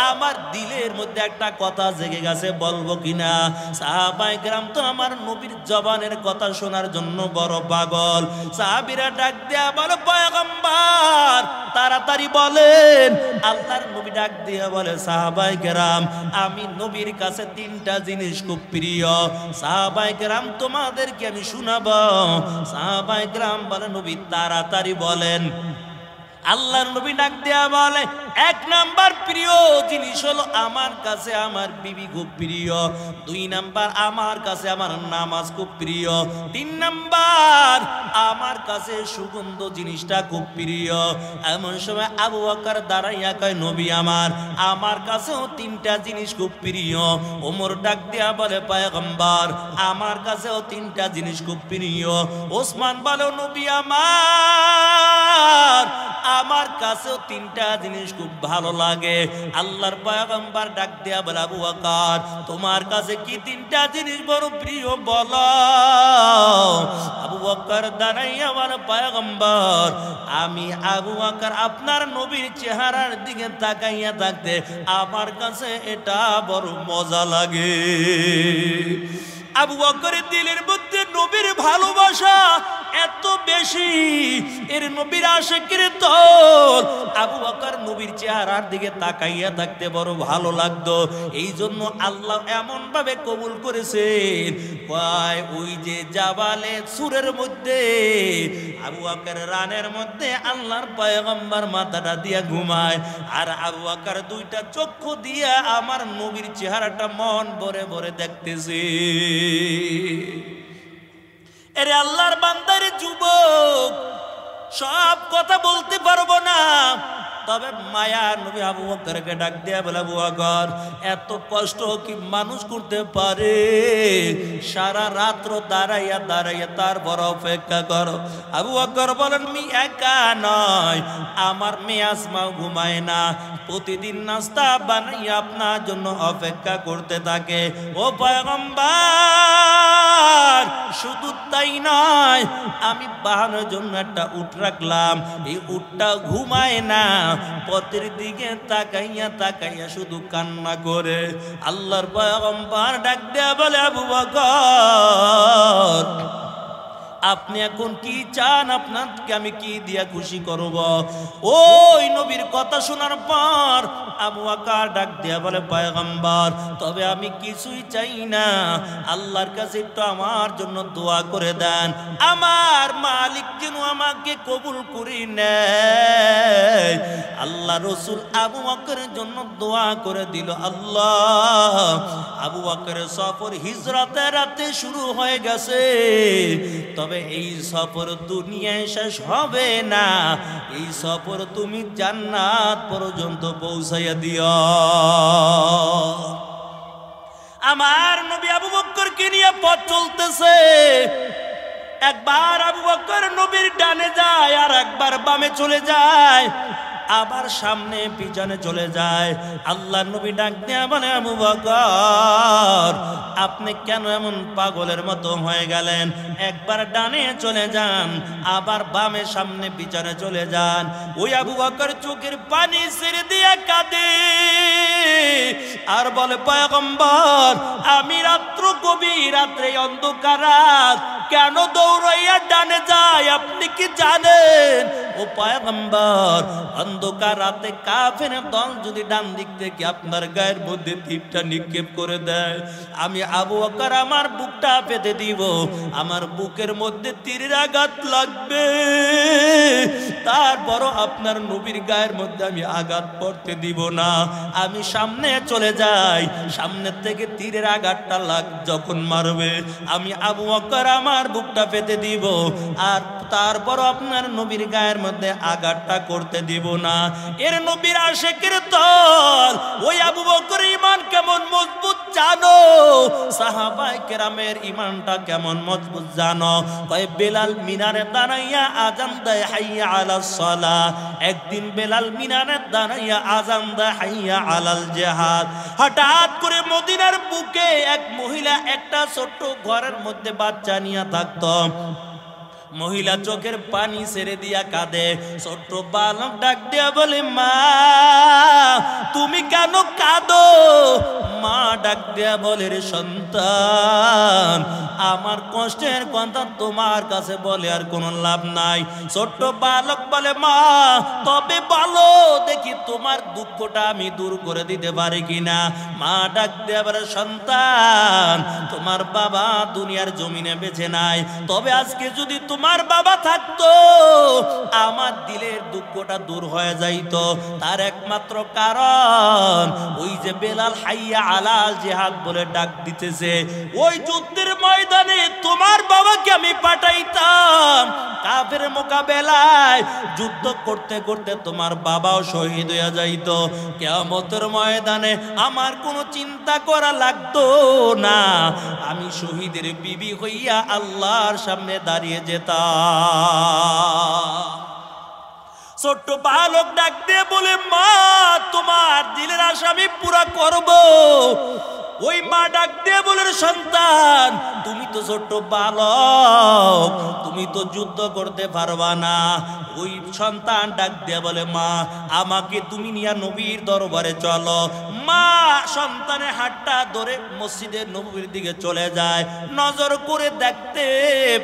[SPEAKER 1] আমার দিলের মধ্যে একটা কথা জেগে গেছে, বলবো কিনা? সাহাবায়ে কেরাম তো আমার নবীর জবানের কথা শোনার জন্য বড় পাগল। সাহাবীরা ডাক দেয়া বলে, পয়গম্বর তাড়াতাড়ি বলেন। আল্লাহর নবী ডাক দিয়া বলে, সাহাবায়ে কেরাম, আমি নবীর কাছে তিনটা জিনিস খুব প্রিয়। সাহাবায়ে কেরাম তোমাদেরকে আমি শোনাবো। সাহাবায়ে কেরাম বলে, নবী তাড়াতাড়ি বলেন। আল্লাহর নবী ডাক দেয়া বলে, এক নাম্বার প্রিয় জিনিস হলো আমার কাছে আমার বিবি খুব প্রিয়, দুই নাম্বার আমার কাছে আমার নামাজ খুব প্রিয়, তিন নাম্বার আমার কাছে সুগন্ধ জিনিসটা খুব প্রিয়। এমন সময় আবু বকর দাঁড়াইয়া কয়, নবী আমার কাছেও তিনটা জিনিস খুব প্রিয়। ওমর ডাক দেয়া বলে, পয়গম্বর আমার কাছেও তিনটা জিনিস খুব প্রিয়। ওসমান বলে, নবী আমার কাছেও তিনটা জিনিস খুব ভালো লাগে। আল্লাহর পয়গম্বর ডাক দেয়া বলে, আবু বকর তোমার কাছে কি তিনটা জিনিস বড় প্রিয় বলো? আবু বকর দাঁড়াইয়া বলে, পয়গম্বর আমি আবু বকর আপনার নবীর চেহারার দিকে তাকাইয়া থাকতে আমার কাছে এটা বড় মজা লাগে। আবু বকরের দিলের মধ্যে নবীর ভালোবাসা এত বেশি, এর নবীর আশিকের দল। আবু বকর নবীর চেহারার দিকে তাকাইয়া থাকতে বড় ভালো লাগতো। এই জন্য আল্লাহ এমন ভাবে কবুল করেছেন, ওই যে জাবালে সুরের মধ্যে আবু বকর রানের মধ্যে আল্লাহর পয়গম্বর মাথাটা দিয়া ঘুমায়, আর আবু বকর দুইটা চক্ষু দিয়া আমার নবীর চেহারাটা মন ভরে ভরে দেখতেছে। এরে আল্লাহর বান্দার যুবক, সব কথা বলতে পারবো না, তবে মায়া নবী আবু বকরকে ডাক দেয়া বলে, আবু বকর এত কষ্ট কি মানুষ করতে পারে? সারা রাত্র দাঁড়াইয়া দাঁড়াইয়া তারপর অপেক্ষা করো। আবু বকর বলেন, আমি একা নয়, আমার মেয়ে আসমাও ঘুমায় না, প্রতিদিন নাস্তা বানাইয়া আপনার জন্য অপেক্ষা করতে থাকে। ও পয়গম্বর শুধু তাই নয়, আমি বাহানোর জন্য একটা উট রাখলাম, এই উটটা ঘুমায় না, পথের দিকে তাকাইয়া তাকাইয়া শুধু কান্না করে। আল্লাহর পয়গম্বর ডাক দেয়া বলে, আবু বকর আপনি এখন কি চান? আপনাকে আমি কি দিয়া খুশি করব? ওই নবীর কথা শোনার পর আবু বকর ডাক দিয়া বলে, পয়গম্বর তবে আমি কিছুই চাই না, আল্লাহর কাছে একটু আমার জন্য দোয়া করে দেন, আমার মালিক যেন আমাকে কবুল করে নেয়। আল্লাহ রসুল আবু বকরের জন্য দোয়া করে দিল। আল্লাহ, আবু বকরের সফর হিজরতের রাতে শুরু হয়ে গেছে, তবে এই সফর দুনিয়ায় শেষ হবে না, এই সফর তুমি জান্নাত পর্যন্ত পৌঁছাইয়া দিও। আমার নবী আবু বকরকে নিয়ে পথ চলতেছে, একবার আবু বকর নবীর ডানে যায় আর একবার বামে চলে যায়, আবার সামনে পিছনে চলে যায়। আল্লাহ নবী ডাক দেয়া বলে, আবু বকর আপনি কেন এমন পাগলের মতো হয়ে গেলেন? একবার ডানে চলে যান, আবার বামে সামনে পিছনে চলে যান। ওই আবু বকর চোখের পানি ছেড়ে দিয়ে কাঁদে আর বলে, পয়গম্বর আমি রাত্র গভীর রাত্রে অন্ধকার রাত কেন দৌড়াইয়া ডানে যায় আপনি কি জানেন? ও পয়গম্বর অন্ধকার রাতে কাফের দল যদি ডান দিক থেকে আপনার গায়ের মধ্যে তীরটা নিক্ষেপ করে দেয়, আমি আবু বকর আমার বুকটা পেতে দিব, আমার বুকের মধ্যে তীরের আঘাত লাগবে, তারপরও আপনার নবীর গায়ের মধ্যে আমি আঘাত পড়তে দিব না। আমি সামনে চলে যাই, সামনের থেকে তীরের আঘাতটা যখন মারবে আমি আবু বকর আমার বুকটা পেতে দিব, আর তারপর আপনার নবীর গায়ের মধ্যে আঘাতটা করতে দিব না। এর নবীর আশিকের দল ওই আবু বকর ঈমান কেমন মজবুত জানো সাহাবায়ে কেরামের ঈমানটা কেমন মজবুত জানো? কয় বেলাল মিনারে দাঁড়াইয়া আযান দেয় হাইয়া আলাস সালাহ। একদিন বেলাল মিনারে দাঁড়াইয়া আযান দেয় হাইয়া আলাল জিহাদ। হঠাৎ করে মদিনার বুকে এক মহিলা একটা ছোট্ট ঘরের মধ্যে বাচ্চা নিয়ে থাকতো। মহিলা চোখের পানি ছেড়ে দিয়া কাঁদে। ছোট্ট বালক ডাক দিয়া বলে, মা তুমি কেন কাঁদো? মা ডাক দিয়া বলে, রে সন্তান, আমার কষ্টের কথা তোমার কাছে বলে আর কোনো লাভ নাই। ছোট্ট বালক বলে, মা তবে বলো দেখি তোমার দুঃখটা আমি দূর করে দিতে পারি কিনা। মা ডাক দিয়া বলে, সন্তান তোমার বাবা দুনিয়ার জমিনে বেঁচে নাই, তবে আজকে যদি তোমার বাবা থাকতো আমার দিলের দুঃখটা দূর হয়ে যাইতো। তার একমাত্র কারণ ওই যে বেলাল হাইয়া আলাল জিহাদ বলে ডাক দিতেছে, ওই যুদ্ধের ময়দানে তোমার বাবাকে আমি পাঠাইতাম কাফের মোকাবেলায়। যুদ্ধ করতে করতে তোমার বাবাও শহীদ হয়ে যাইতো। কিয়ামতের ময়দানে আমার কোনো চিন্তা করা লাগতো না, আমি শহীদের বিবি হইয়া আল্লাহর সামনে দাঁড়িয়ে যেতাম। ছোট্ট বালক ডাক দিয়ে বলে, মা তোমার দিলের আশা আমি পুরা করব। ওই মা ডাক দিয়ে বলে, সন্তান তুমি তো ছোট্ট বালক, তুমি তো যুদ্ধ করতে পারবা না। ওই সন্তান ডাক দিয়ে বলে, মা আমাকে তুমি নিয়া নবীর দরবারে চলো। মা সন্তানের হাতটা ধরে মসজিদের নববীর দিকে চলে যায়। নজর করে দেখতে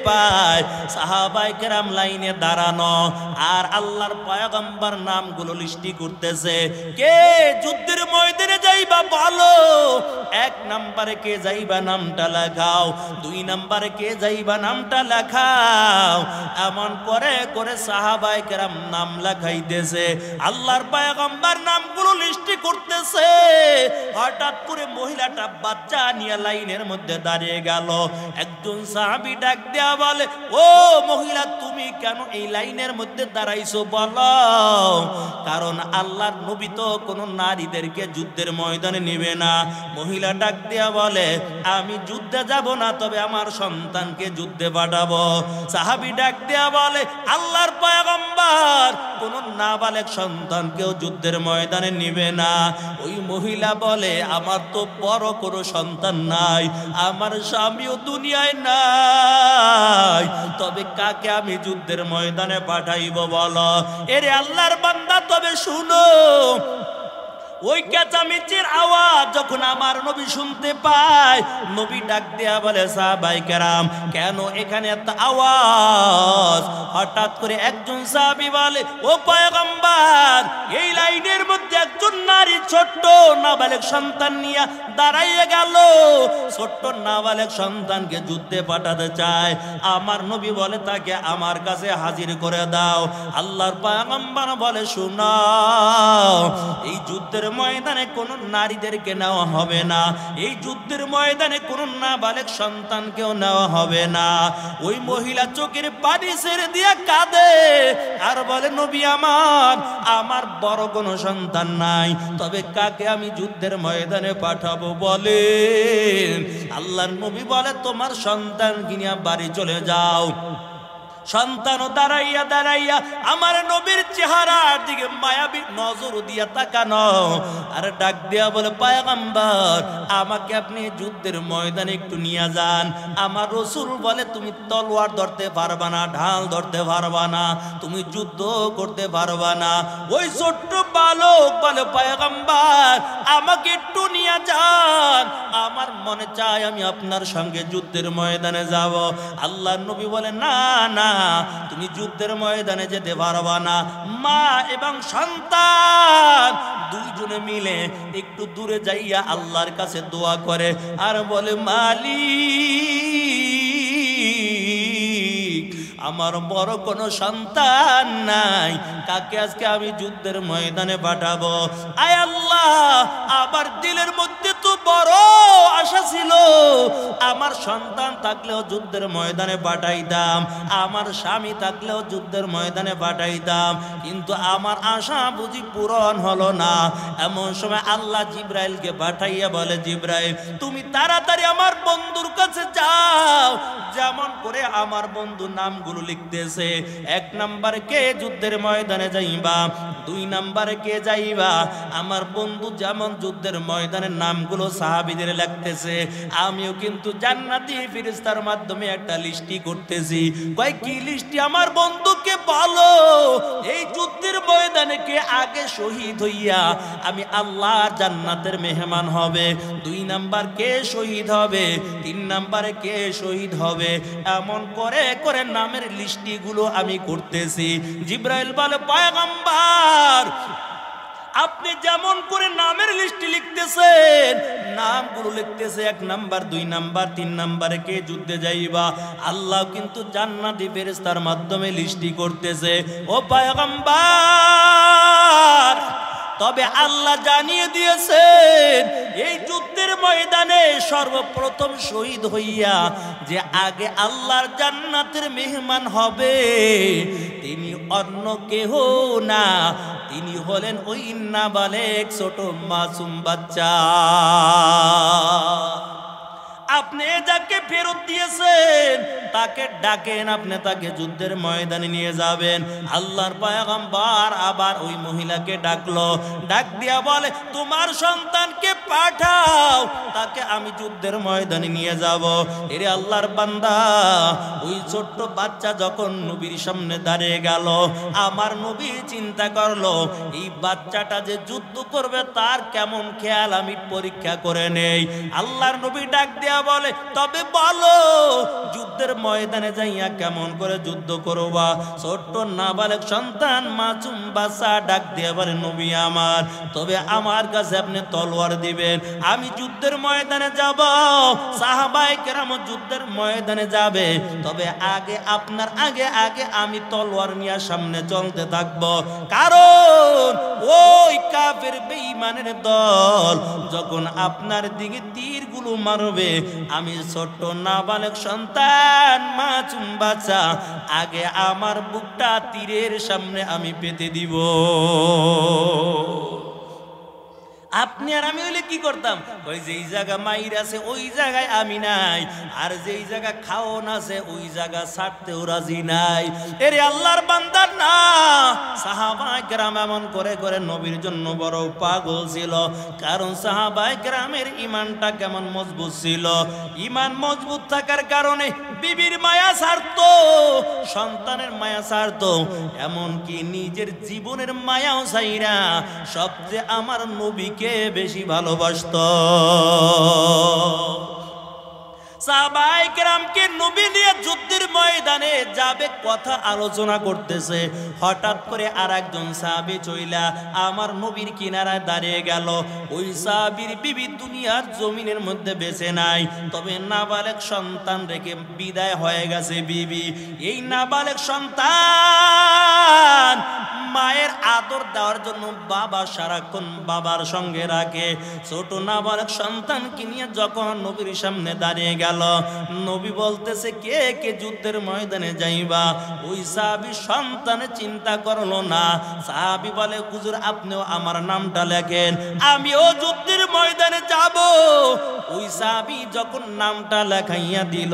[SPEAKER 1] পায় সাহাবায়ে কেরাম লাইনে দাঁড়ানো, আর আল্লাহর পয়গম্বর নামগুলো লিস্টি করতেছে। কে যুদ্ধের ময়দানে যাইবা বলো? এক নম্বরে কে যাইবা নামটা লেখাও, দুই নম্বরে কে যাইবা নামটা লেখাও। এমন করে করে সাহাবায়ে কেরাম নাম লেখাইতেছে, আল্লাহর পয়গম্বর নামগুলো লিস্টি করতেছে। হঠাৎ করে মহিলাটা বাচ্চা নিয়ে লাইনের মধ্যে দাঁড়িয়ে গেল। একজন সাহাবী ডাক দেয়া বলে, ও মহিলা তুমি কেন এই লাইনের মধ্যে দাঁড়াইছো বলো? কারণ আল্লাহর নবী তো কোনো নারীদেরকে যুদ্ধের ময়দানে নেবে না। মহিলা ডাক দেয়া বলে, আমি যুদ্ধে যাব না, তবে আমার সন্তানকে যুদ্ধে পাঠাবো। সাহাবী ডাক দেয়া বলে, আল্লাহর পয়গম্বর কোন নাবালেগ সন্তানকেও যুদ্ধের ময়দানে নিবে না। ওই মহিলা বলে, আমার তো বড় কোনো সন্তান নাই, আমার স্বামীও দুনিয়ায় নাই, তবে কাকে আমি যুদ্ধের ময়দানে পাঠাইব বলো? এরে আল্লাহর বান্দা তবে শুনো, ওই চেঁচামেচির আওয়াজ যখন আমার নবী শুনতে পায়, নবী ডাক দেয়া বলে, সাহাবায়ে কেরাম কেন এখানে এত আওয়াজ? হঠাৎ করে একজন সাহাবী বলে, ও পয়গম্বর এই লাইনের মধ্যে একজন নারী ছোট্ট নাবালেগ সন্তান নিয়ে দাঁড়াইয়ে গেল, ছোট্ট নাবালেগ সন্তানকে যুদ্ধে পাঠাতে চায়। আমার নবী বলে, তাকে আমার কাছে হাজির করে দাও। আল্লাহর পয়গম্বর বলে, শুনাও, এই যুদ্ধের ময়দানে কোন নারীদেরকে নেওয়া হবে না, এই যুদ্ধের ময়দানে কোন নাবালেগ সন্তানকেও নেওয়া হবে না। ওই মহিলা চোখের পানি ছেড়ে দিয়ে কাঁদে আর বলে, নবী আমার বড় কোনো সন্তান নাই, তবে কাকে আমি যুদ্ধের ময়দানে পাঠাবো বলেন? আল্লাহর নবী বলে, তোমার সন্তান কিনা বাড়ি চলে যাও। সন্তানও দাঁড়াইয়া দাঁড়াইয়া আমার নবীর চেহারার দিকে মায়াবী নজর দিয়া তাকানো, আর ডাক দিয়া বলে, পয়গম্বর আমাকে আপনি যুদ্ধের ময়দানে একটু নিয়ে যান। আমার রাসূল বলে, তুমি তলোয়ার ধরতে পারবা না, ঢাল ধরতে পারবা না, তুমি যুদ্ধ করতে পারবা না। ওই ছোট্ট বালক বলে, পয়গম্বর আমাকে একটু নিয়ে যান, আমার মনে চায় আমি আপনার সঙ্গে যুদ্ধের ময়দানে যাব। আল্লাহর নবী বলে, না না, তুমি যুদ্ধের ময়দানে যেতে পারবা না। মা এবং সন্তান দুইজনে মিলে একটু দূরে যাইয়া আল্লাহর কাছে দোয়া করে আর বলে, মালিক আমার বড় কোনো সন্তান নাই, কাকে আজকে আমি যুদ্ধের ময়দানে পাঠাবো? আয় আল্লাহ, আমার দিলের মধ্যে তো বড় আশা ছিল আমার সন্তান থাকলেও যুদ্ধের ময়দানে পাঠাইতাম, আমার স্বামী থাকলেও যুদ্ধের ময়দানে পাঠাইতাম, কিন্তু আমার আশা বুঝি পূরণ হলো না। এমন সময় আল্লাহ জিব্রাইলকে পাঠাইয়া বলে, জিব্রাইল তুমি তাড়াতাড়ি আমার বন্ধুর কাছে যাও, যেমন করে আমার বন্ধু নামগুলো লিখতেছে, 1 নম্বরে কে যুদ্ধের ময়দানে যাইবা, 2 নম্বরে কে যাইবা। আমার বন্ধু যেমন যুদ্ধের ময়দানের নামগুলো সাহাবীদের লিখতেছে, আমিও কিন্তু জান্নাতি ফেরেশতার মাধ্যমে একটা লিস্টি করতেছি। কয় কি লিস্টি? আমার বন্ধুকে বলো এই যুদ্ধের ময়দানে কে আগে শহীদ হইয়া আমি আল্লাহর জান্নাতের মেহমান হবে, 2 নাম্বার কে শহীদ হবে, 3 নাম্বারে কে শহীদ হবে। এমন করে করে নামের লিস্টিগুলো আমি করতেছি। জিব্রাইল বলে, পয়গম্বর আপনি যেমন করে নামের লিস্টি লিখতেছেন, নামগুলো লিখতেছে 1 নাম্বার 2 নাম্বার 3 নাম্বারে কে যুদ্ধে যাইবা, আল্লাহ কিন্তু জান্নাতি ফেরেশতার মাধ্যমে লিস্টি করতেছে। ও পয়গম্বর, তবে আল্লাহ জানিয়ে দিয়েছেন এই যুদ্ধের ময়দানে সর্বপ্রথম শহীদ হইয়া যে আগে আল্লাহর জান্নাতের মেহমান হবে তিনি অন্য কেহ না, তিনি হলেন ওই নাবালেগ ছোট মাসুম বাচ্চা। আপনি যাকে ফেরত দিয়েছেন তাকে ডাকেন, আপনি তাকে যুদ্ধের ময়দানে নিয়ে যাবেন। আল্লাহর পয়গম্বর আবার ওই মহিলাকে ডাকলো, ডাক দিয়া বলে, তোমার সন্তানকে পাঠাও, তাকে আমি যুদ্ধের ময়দানে নিয়ে যাব। এরে আল্লাহর বান্দা, ওই ছোট্ট বাচ্চা যখন নবীর সামনে দাঁড়িয়ে গেল, আমার নবী চিন্তা করলো এই বাচ্চাটা যে যুদ্ধ করবে তার কেমন খেয়াল আমি পরীক্ষা করে নেই। আল্লাহর নবী ডাক দিয়া বলে, তবে বলো যুদ্ধের ময়দানে যাইয়া কেমন করে যুদ্ধ করবা। ছোট্ট নাবালেগ সন্তান মাসুম বাচ্চা ডাক দিয়ে বলে, নবী আমার, তবে আমার কাছে আপনি তলোয়ার দিবেন, আমি যুদ্ধের ময়দানে যাব। সাহাবায়ে কেরাম যুদ্ধের ময়দানে যাবে, তবে আগে আপনার আগে আগে আমি তলোয়ার নিয়ে সামনে চলতে থাকব, কারণ ওই কাফের বেঈমানের দল যখন আপনার দিকে তীরগুলো মারবে, আমি ছোট্ট নাবালক সন্তান মাসুম বাচ্চা আগে আমার বুকটা তীরের সামনে আমি পেতে দিব। আপনি আর আমি হইলে কি করতাম? ওই যেই জায়গা মাইর আছে ওই জায়গায় আমি নাই, আর যেই জায়গা খাওন আছে ওই জায়গা ছাড়তেও রাজি নাই। এরে আল্লাহর বান্দা না, সাহাবায়ে কেরাম এমন করে করে নবীর জন্য বড় পাগল ছিল, কারণ সাহাবায়ে কেরামের ঈমানটা কেমন মজবুত ছিল। ঈমান মজবুত থাকার কারণে বিবির মায়া ছাড়তো, সন্তানের মায়া ছাড়তো, এমনকি নিজের জীবনের মায়াও ছাইরা সবচেয়ে আমার নবীকে বেশি ভালোবাসতো। সাহাবায়ে কেরামকে নবী নিয়ে যুদ্ধের ময়দানে যাবে কথা আলোচনা করতেছে, হঠাৎ করে আর একজন সাহাবী চইলা আমার নবীর কিনারায় দাঁড়িয়ে গেল। ওই সাহাবীর বিবি দুনিয়ার জমিনের মধ্যে বেঁচে নাই, তবে নাবালেগ সন্তান রেখে বিদায় হয়ে গেছে বিবি। এই নাবালেগ সন্তান মায়ের আদর দেওয়ার জন্য বাবা সারাক্ষণ বাবার সঙ্গে রাখে। ছোট নাবালক সন্তানকে নিয়ে যখন নবীর সামনে দাঁড়িয়ে গেল, নবী বলতেছে, কে কে যুদ্ধের ময়দানে যাইবা? ওই সাহাবী সন্তান চিন্তা করলো না, সাহাবী বলে, হুজুর আপনিও আমার নামটা লেখেন, আমিও যুদ্ধের ময়দানে যাব। ওই সাহাবী যখন নামটা লেখাইয়া দিল,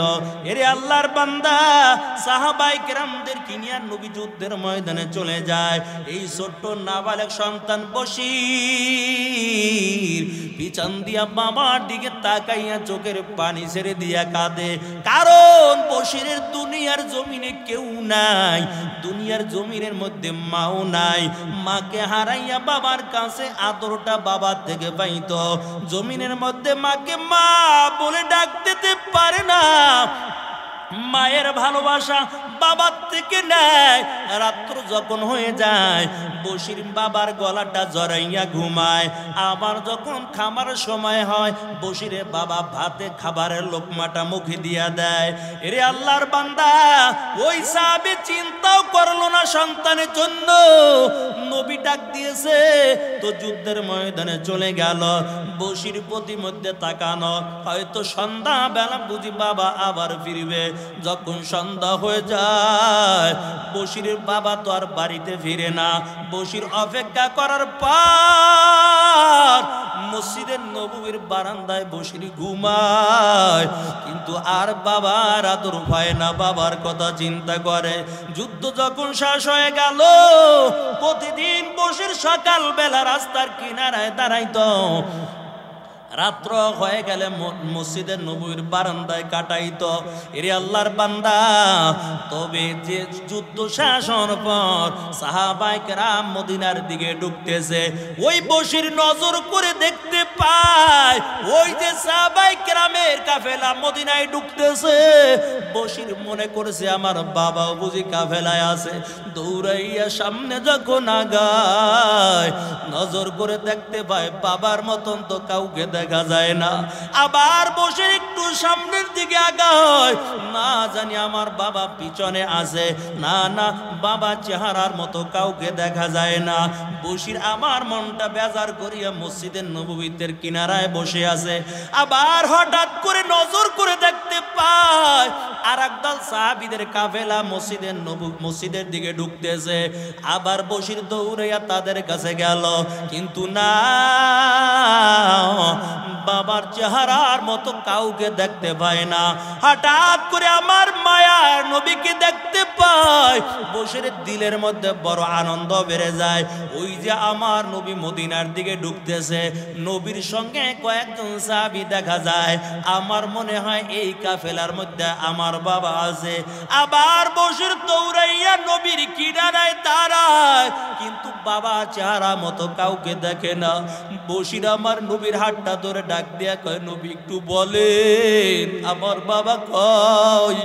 [SPEAKER 1] এরে আল্লাহর বান্দা, সাহাবায়ে কেরামদের নিয়ে নবী যুদ্ধের ময়দানে চলে যায়। এই ছোট্ট নাবালক সন্তান বশীর পিছন দিয়া বাবার দিকে তাকাইয়া চোখের পানি ছেড়ে দিয়া কাঁদে, কারণ বশীরের দুনিয়ার জমিনে কেউ নাই, দুনিয়ার জমিনের মধ্যে মাও নাই। মাকে হারাইয়া বাবার কাছে আদরটা বাবার থেকে পাইতো, জমিনের মধ্যে মাকে মা বলে ডাক দিতে পারে না। মায়ের ভালোবাসা বাবার থেকে নেয়। রাত্র যখন হয়ে যায় বশির বাবার গলাটা জড়াইয়া ঘুমায়। আবার যখন খাবার সময় হয় বশিরে বাবা ভাতে খাবারের লোকমাটা মুখে দিয়া দেয়। এরে আল্লাহর বান্দা, ওই সাহাবী চিন্তাও করলো না সন্তানের জন্য। নবী ডাক দিয়েছে তো যুদ্ধের ময়দানে চলে গেল। বশির প্রতি মধ্যে তাকানো, হয়তো সন্ধ্যা বেলা বুঝি বাবা আবার ফিরবে। যখন সন্ধ্যা হয়ে যায় বশিরের বাবা তো আর বাড়িতে ফিরে না। বশির অপেক্ষা করার পর মসজিদের নববীর বারান্দায় বশির ঘুমায়, কিন্তু আর বাবার আদর হয় না, বাবার কথা চিন্তা করে। যুদ্ধ যখন শেষ হয়ে গেল প্রতিদিন বশির সকাল বেলা রাস্তার কিনারায় দাঁড়াইতো। রাত্র হয়ে গেলে মসজিদের নববীর বারান্দায় কাটাইতো। এরে আল্লাহর বান্দা, তবে যে যুদ্ধ শেষ হওয়ার পর সাহাবায়ে কেরাম মদিনার দিকে ঢুকতেছে, ওই বশির নজর করে দেখতে পায় ওই যে সাহাবায়ে কেরামের কাফেলা মদিনায় ঢুকতেছে। বশির মনে করেছে আমার বাবাও বুঝি কাফেলায় আছে। দৌড়াইয়া সামনে যখন আগায় নজর করে দেখতে পায় বাবার মতন তো কাউকে দেখা যায় না। আবার বসে একটু সামনের দিকে আগায়, না জানি আমার বাবা পিছনে আছে, না না বাবা চেহারার মতো কাউকে দেখা যায় না। বশির আমার মনটা বেজার করিয়া মসজিদের নববীর কিনারায় বসে আছে। আবার হঠাৎ করে নজর করে দেখতে পায় আর একদল সাহাবীদের কাফেলা মসজিদের দিকে ঢুকতেছে। আবার বশির দৌড়াইয়া তাদের কাছে গেল, কিন্তু না, বাবার চেহারার মতো কাউকে দেখতে পায় না। হঠাৎ করে আমার মায়ার নবীকে দেখতে পায়। বশির দিলের মধ্যে বড় আনন্দ বেড়ে যায়। ওই যে আমার নবী মদিনার দিকে ঢুকতেছে, নবীর সঙ্গে কয়েকজন সাহাবী দেখা যায়। আমার মনে হয় এই কাফেলার মধ্যে আমার বাবা আছে। আবার বশির দৌড়াইয়া নবীর কিনারায় দাঁড়ায়, কিন্তু বাবা চেহারা মতো কাউকে দেখে না। বশির আমার নবীর হাতটা ধরে ডাক দিয়া কয়, নবী একটু বলেন আমার বাবা কই,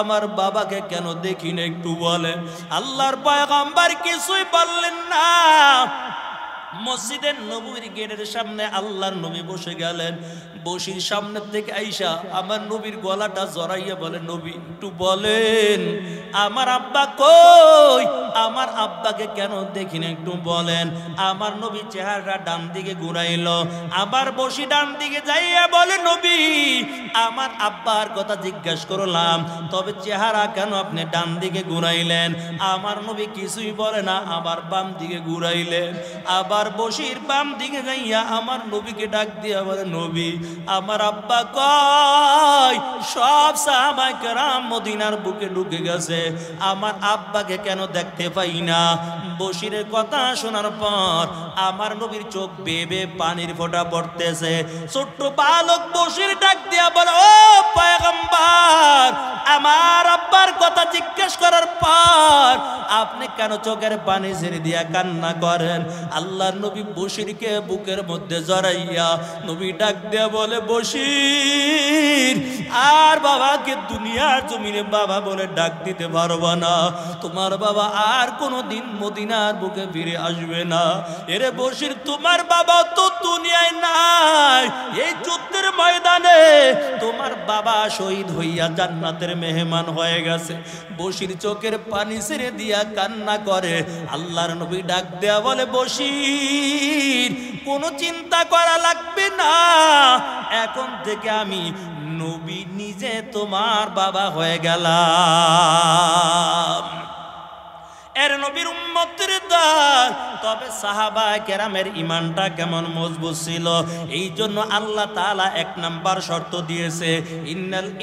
[SPEAKER 1] আমার বাবাকে কেন দেখি না, একটু বলেন। আল্লাহর পয়গম্বর কিছুই বললেন না। মসজিদের নববীর গেটের সামনে আল্লাহর নবী বসে গেলেন। বশির সামনে থেকে আইসা আমার নবীর গলাটা জড়াইয়া বলে, নবী একটু বলেন আমার আব্বা কই, আমার আব্বাকে কেন দেখি না, একটু বলেন। আমার নবী চেহারা ডান দিকে ঘুরাইল। আবার বশি ডান দিকে যাইয়া বলে, নবী আমার আব্বার কথা জিজ্ঞেস করলাম, তবে চেহারা কেন আপনি ডান দিকে ঘুরাইলেন? আমার নবী কিছুই বলে না, আবার বাম দিকে ঘুরাইলেন। আবার বশির বাম দিকে যাইয়া আমার নবীকে ডাক দিয়া বলে, নবী আমার আব্বা কই? সব সাহাবায়ে কেরাম মদিনার বুকে ঢুকে গেছে, আমার আব্বাকে কেন দেখতে পাই না? বশিরের কথা শোনার পর আমার নবীর চোখ বেয়ে বেয়ে পানির ফোঁটা পড়তেছে। ছোট্ট বালক বশির ডাক দিয়া বলে, ও পয়গম্বর, আমার আব্বার কথা জিজ্ঞেস করার পর আপনি কেন চোখের পানি ছেড়ে দিয়া কান্না করেন? আল্লাহর নবী বশিরকে বুকের মধ্যে জড়াইয়া নবী ডাক দিয়া বলে, বশির আর বাবাকে দুনিয়ার জমিনে বাবা বলে ডাক দিতে পারবা না। তোমার বাবা আর কোনোদিন মদিনার বুকে ফিরে আসবে না। এরে বশির, তোমার বাবা তো দুনিয়ায় নাই, এই যুদ্ধের ময়দানে তোমার বাবা শহীদ হইয়া জান্নাতের মেহমান হয়ে গেছে। বশির চোখের পানি ছেড়ে দিয়া কান্না করে। আল্লাহর নবী ডাক দেয়া বলে, বশির কোনো চিন্তা করা লাগবে না, এখন থেকে আমি নবী নিজে তোমার বাবা হয়ে গেলাম। এর নবীর উম্মতের দল। তবে সাহাবায়ে কেরামের ঈমানটা কেমন মজবুত ছিল, এই জন্য আল্লাহ তাআলা এক নাম্বার শর্ত দিয়েছে,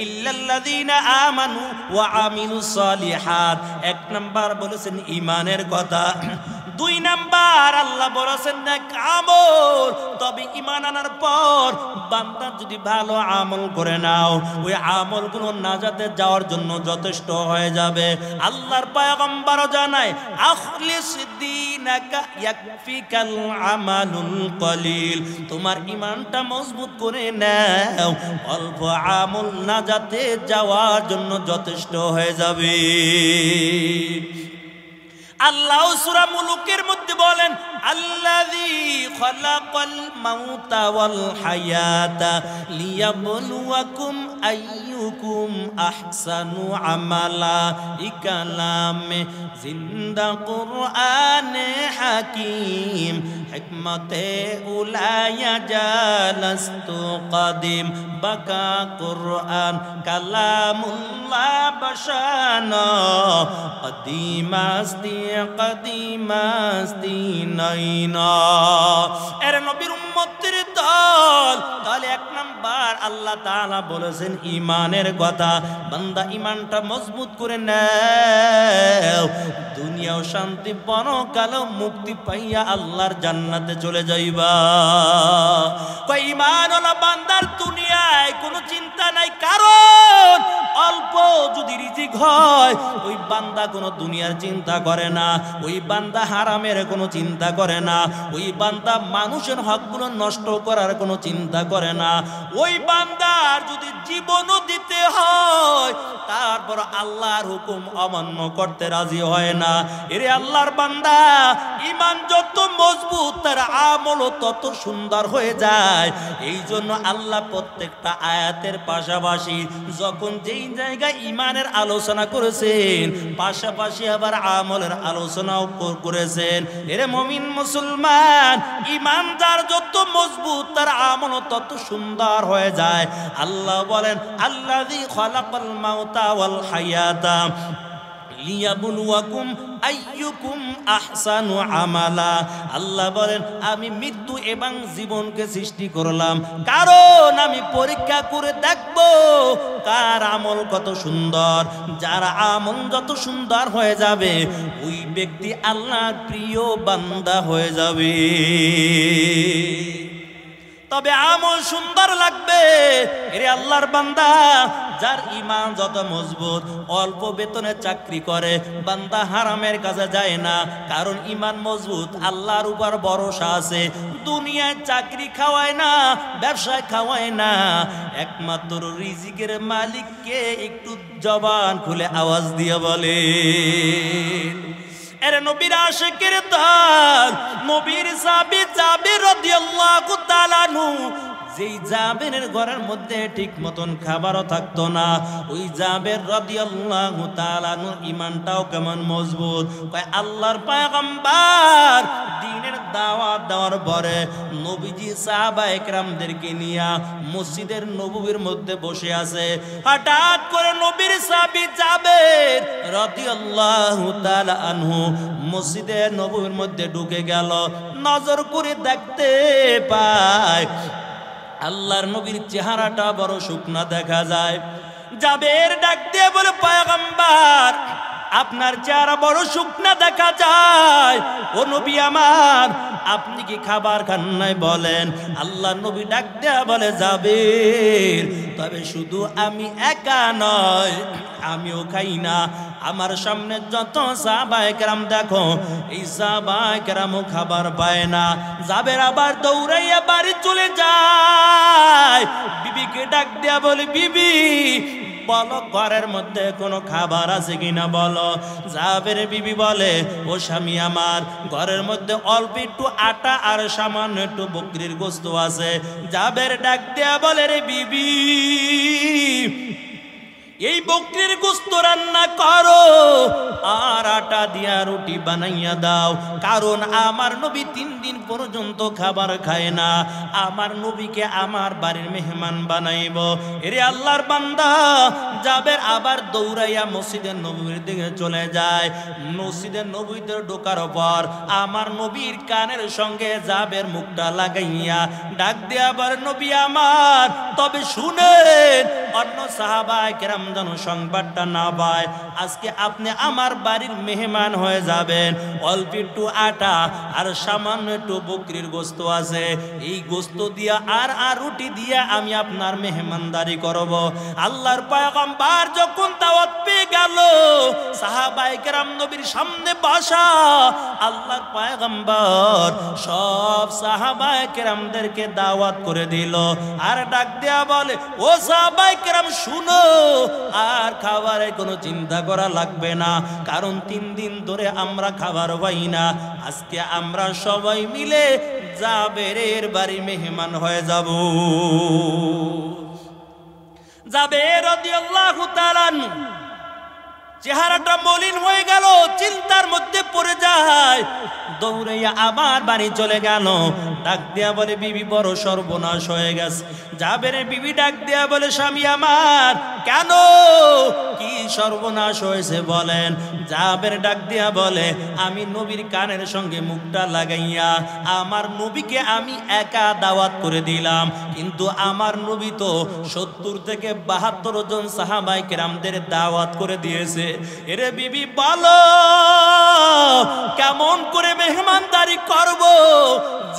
[SPEAKER 1] ইল্লাল্লাযীনা আমানু ওয়া আমিলুস সালিহাত। এক নাম্বার বলেছেন ঈমানের কথা। দুই নাম্বার আল্লাহ বলেছেন নেক আমল, তবে ঈমান আনার পর বান্দা যদি ভালো আমল করে নাও ওই আমলগুলো নাজাতে যাওয়ার জন্য যথেষ্ট হয়ে যাবে। আল্লাহর পয়গম্বর জানায় আখলিস দীনাকা ইয়াকফিকাল আমালুল কলিল, তোমার ঈমানটা মজবুত করে নাও, অল্প আমল নাজাতে যাওয়ার জন্য যথেষ্ট হয়ে যাবে। আল্লাহ সূরা মুলুকের মধ্যে বলেন আল্লাযী খালাকাল মাউতা ওয়াল হায়াতা লিয়াবলুয়াকুম আইয়ুকুম আহসানু আমালা। ইকালামে জিন্দা কুরআনে হাকীম হিকমতে উলায়া জালাস্তু কাদিম বাকা কুরআন কালামুল্লাহ বাশানা কদিমাস্তি কদিমাস্তি নাইনা। এর নবীর উম্মতের দল, তাহলে এক নাম্বার আল্লাহ তাআলা বলেছেন ঈমানের কথা। বান্দা ঈমানটা মজবুত করে নাও, দুনিয়াও শান্তি পরকালেও মুক্তি পাইয়া আল্লাহর জান্নাতে চলে যাইবা। কই ঈমানওয়ালা বান্দার দুনিয়ায় কোনো চিন্তা নাই, কারণ অল্প যদি রিজিক হয় ওই বান্দা কোনো দুনিয়ার চিন্তা করে না, ওই বান্দা হারামের কোনো চিন্তা করে না, ওই বান্দা মানুষের হকগুলো নষ্ট করার কোনো চিন্তা করে না। ওই বান্দার যদি জীবনও দিতে হয় তারপর আল্লাহর হুকুম অমান্য করতে রাজি হয় না। এরে আল্লাহর বান্দা, ঈমান যত মজবুত তার আমলও তত সুন্দর হয়ে যায়। এই জন্য আল্লাহ প্রত্যেকটা আয়াতের পাশাপাশি যখন যেই জায়গায় ঈমানের আলোচনা করেছেন পাশাপাশি আবার আমলের আলোচনাও করেছেন। এরে মুমিন মুসলমান, ঈমান যার যত মজবুত তার আমলও তত সুন্দর হয়ে যায়। আল্লাহ বলেন আল্লাযী খালাকাল মাউতা ওয়াল হায়াতা লিয়াবলুয়াকুম আইয়ুকুম আহসানু আমালা। আল্লাহ বলেন আমি মৃত্যু এবং জীবনকে সৃষ্টি করলাম কারণ আমি পরীক্ষা করে দেখব কার আমল কত সুন্দর। যার আমল যত সুন্দর হয়ে যাবে ওই ব্যক্তি আল্লাহর প্রিয় বান্দা হয়ে যাবে। তবে আমল সুন্দর লাগবে। এরে আল্লাহর বান্দা, যার ঈমান যত মজবুত অল্প বেতনে চাকরি করে বান্দা হারামের কাছে যায় না, কারণ ঈমান মজবুত, আল্লাহর উপর ভরসা আছে। দুনিয়ায় চাকরি খাওয়ায় না, ব্যবসায় খাওয়ায় না, একমাত্র রিজিকের মালিককে একটু জবান খুলে আওয়াজ দিয়ে বলে। এর নবীর আশিকের দল, নবীর সাহাবী জাবের রাদিয়াল্লাহু তাআলা আনহু, যেই জাবেরের ঘরের মধ্যে ঠিক মতন খাবারও থাকতো না, ওই জাবের রাদিয়াল্লাহু তাআলা আনহুর ঈমানটাও কেমন মজবুত। কয় আল্লাহর পয়গম্বর দ্বীনের দাওয়াত দেওয়ার পরে নবীজি সাহাবায়ে কেরামদেরকে নিয়ে মসজিদের নববীর মধ্যে বসে আছে। হঠাৎ করে নবীর সাহাবী জাবের রাদিয়াল্লাহু তাআলা আনহু মসজিদের নববীর মধ্যে ঢুকে গেল। নজর করে দেখতে পায় আল্লাহর নবীর চেহারাটা বড় শুকনা দেখা যায়। জাবের ডাক দিয়ে বলে পয়গম্বর আপনার চেহারা বড় শুকনা দেখা যায়, ও নবী আমার আপনি কি খাবার খান নাই বলেন? আল্লাহ নবী ডাক দেয়া বলে জাবের, তবে শুধু আমি একা নয়, আমিও খাই না। আমার সামনে যত সাহাবায়ে কেরাম দেখো, এই সাহাবায়ে কেরামও খাবার পায় না। জাবের আবার দৌড়াইয়া বাড়ি চলে যায়। বিবিকে ডাক দেয়া বলে বিবি বলো ঘরের মধ্যে কোনো খাবার আছে কিনা বলো। জাবের বিবি বলে ও স্বামী আমার, ঘরের মধ্যে অল্প একটু আটা আর সামান্য একটু বকরির গোশত আছে। জাবের ডাক দেয়া বলে রে বিবি এই বকরির গোশত রান্না করো আর আটা দিয়া রুটি বানাইয়া দাও, কারণ আমার নবী 3 দিন পর্যন্ত খাবার খায় না। আমার নবীকে আমার বাড়ির মেহমান বানাইব। এরে আল্লাহর বান্দা, জাবের আবার দৌড়াইয়া মসজিদের নববীর দিকে চলে যায়। মসজিদের নববীতে ঢোকার পর আমার নবীর কানের সঙ্গে জাবের মুখটা লাগাইয়া ডাক দেয়া আবার নবী আমার, তবে শুনেন অন্য সাহাবায়ে কেরাম যেন সংবাদটা না পায়। আজকে আপনি আমার বাড়ির মেহমান হয়ে যাবেন, অল্প একটু আটা আর সামান্য একটু বকরির গোশত আছে, এই গোশত দিয়া আর রুটি দিয়া আমি আপনার মেহমানদারি করব। আল্লাহর পয়গম্বর যখন দাওয়াত পেয়ে গেল, সাহাবায়ে কেরাম নবীর সামনে বসা, আল্লাহর পয়গম্বর সব সাহাবায়ে কেরামদেরকে দাওয়াত করে দিল আর ডাক দেয়া বলে, ও সাহাবায়ে কেরাম শুনো, আর খাবারের কোনো চিন্তা করা লাগবে না, কারণ 3 দিন ধরে আমরা খাবার পাই না। আজকে আমরা সবাই মিলে জাবেরের বাড়ি মেহমান হয়ে যাব। জাবের রাদিয়াল্লাহু তাআলা চেহারাটা মলিন হয়ে গেল, চিন্তার মধ্যে পড়ে যায়, দৌড়াইয়া আবার বাড়ি চলে গেল। ডাক দেয়া বলে, বিবি বড় সর্বনাশ হয়ে গেছে। জাবেরের বিবি ডাক দেয়া বলে, স্বামী আমার, কেন, কি সর্বনাশ হয়েছে বলেন? জাবের ডাক দেয়া বলে, আমি নবীর কানের সঙ্গে মুখটা লাগাইয়া আমার নবীকে আমি একা দাওয়াত করে দিলাম, কিন্তু আমার নবী তো 70 থেকে 72 জন সাহাবায়ে কেরামদের দাওয়াত করে দিয়েছে। এরে বিবি বলো, কেমন করে মেহমানদারি করব?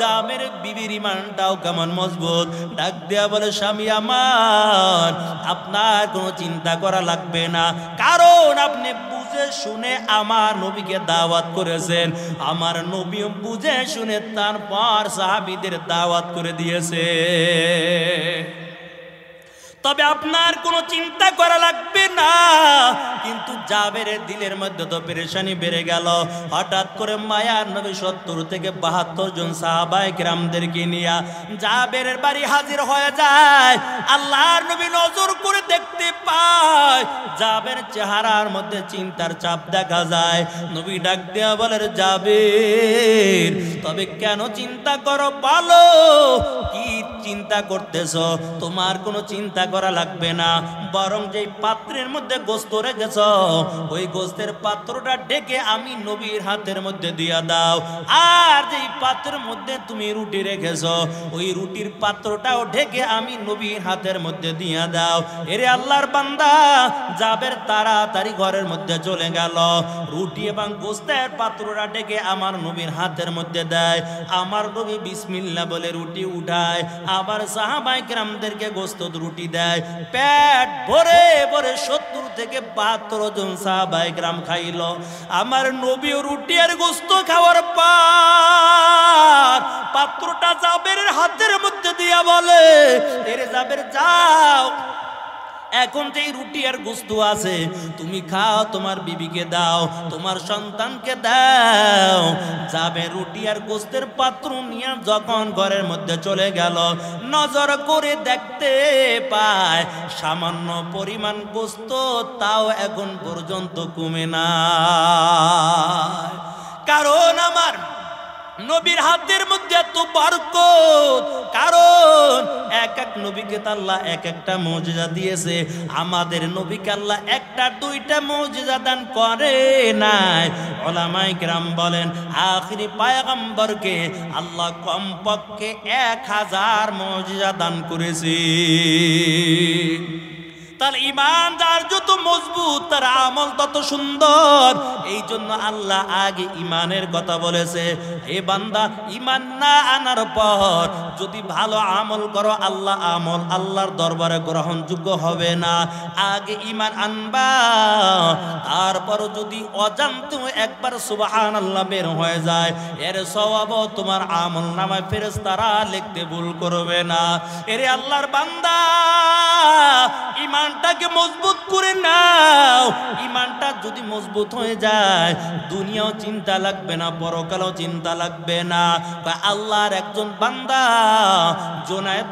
[SPEAKER 1] জাবের বিবির ইমানটাও কেমন মজবুত। ডাক দেয়া বলে, স্বামী আমার, আপনার কোনো চিন্তা করা লাগবে না, কারণ আপনি বুঝে শুনে আমার নবীকে দাওয়াত করেছেন, আমার নবী বুঝে শুনে তারপর সাহাবীদের দাওয়াত করে দিয়েছে। তবে আপনার কোনো চিন্তা করা লাগবে না। কিন্তু জাবেরের দিলের মধ্যে তো পেরেশানি বেড়ে গেল। হঠাৎ করে মায়ার নবী 70 থেকে 72 জন সাহাবায়ে কেরামদেরকে নিয়ে জাবেরের বাড়ি হাজির হয়ে যায়। আল্লাহর নবী নজর করে দেখতে পায় জাবের চেহারার মধ্যে চিন্তার ছাপ দেখা যায়। নবী ডাক দেয়া বলে, জাবের, তবে কেন চিন্তা করো বলো, কি চিন্তা করতেছো? তোমার কোনো চিন্তা করা লাগবে না, বরং যেই পাত্রের মধ্যে গোশত রেখেছ ওই গোশতের পাত্রটা ঢেকে আমি নবীর হাতের মধ্যে দিয়া দাও, আর যেই পাত্রের মধ্যে তুমি রুটি রেখেছ ওই রুটির পাত্রটাও ঢেকে আমি নবীর হাতের মধ্যে দিয়া দাও। এরে আল্লাহর বান্দা জাবের তাড়াতাড়ি ঘরের মধ্যে চলে গেল, রুটি এবং গোশতের পাত্রটা ঢেকে আমার নবীর হাতের মধ্যে দেয়। আমার নবী বিসমিল্লাহ বলে রুটি উঠায়, আবার সাহাবায়ে কেরামদেরকে গোশত রুটি দেয়। পেট ভরে ভরে 70 থেকে 72 জন সাহাবায়ে কেরাম খাইল। আমার নবী রুটি আর গোশত খাওয়ার পর পাত্রটা জাবেরের হাতের মধ্যে দিয়া বলে, এরে জাবের, যাও, এখন যেই রুটি আর গোশত আছে তুমি খাও, তোমার বিবিকে দাও, তোমার সন্তানকে দাও। যাবে রুটি আর গোশতের পাত্র নিয়ে যখন ঘরের মধ্যে চলে গেল, নজর করে দেখতে পায় সামান্য পরিমাণ গোশত তাও এখন পর্যন্ত কমে না। কারণ আমার নবীর হাতের মধ্যে এত বরকত, কারণ এক এক নবীকে আল্লাহ এক একটা মুজিজা দিয়েছে। আমাদের নবীকে আল্লাহ একটা দুইটা মুজিজা দান করে নাই। উলামায়ে কেরাম বলেন আখিরি পয়গম্বরকে আল্লাহ কমপক্ষে 1000 মুজিজা দান করেছে। তার ইমান যার যত মজবুত তার আমল তত সুন্দর। এই জন্য আল্লাহ আগে ইমানের কথা বলেছে, এ বান্দা ইমান না আনার পর যদি ভালো আমল করো আল্লাহ আমল আল্লাহর দরবারে গ্রহণযোগ্য হবে না। আগে ইমান আনবা, তারপর যদি অজান্তে একবার সুবহানাল্লাহ বের হয়ে যায় এর সওয়াব তোমার আমল নামায় ফেরেশতারা লিখতে ভুল করবে না। এরে আল্লাহর বান্দা, ইমানটাকে মজবুত করে নাও। ইমানটা যদি মজবুত হয়ে যায় দুনিয়াও চিন্তা লাগবে না, পরকালও চিন্তা লাগবে না। আল্লাহর একজন বান্দা জোনায়েদ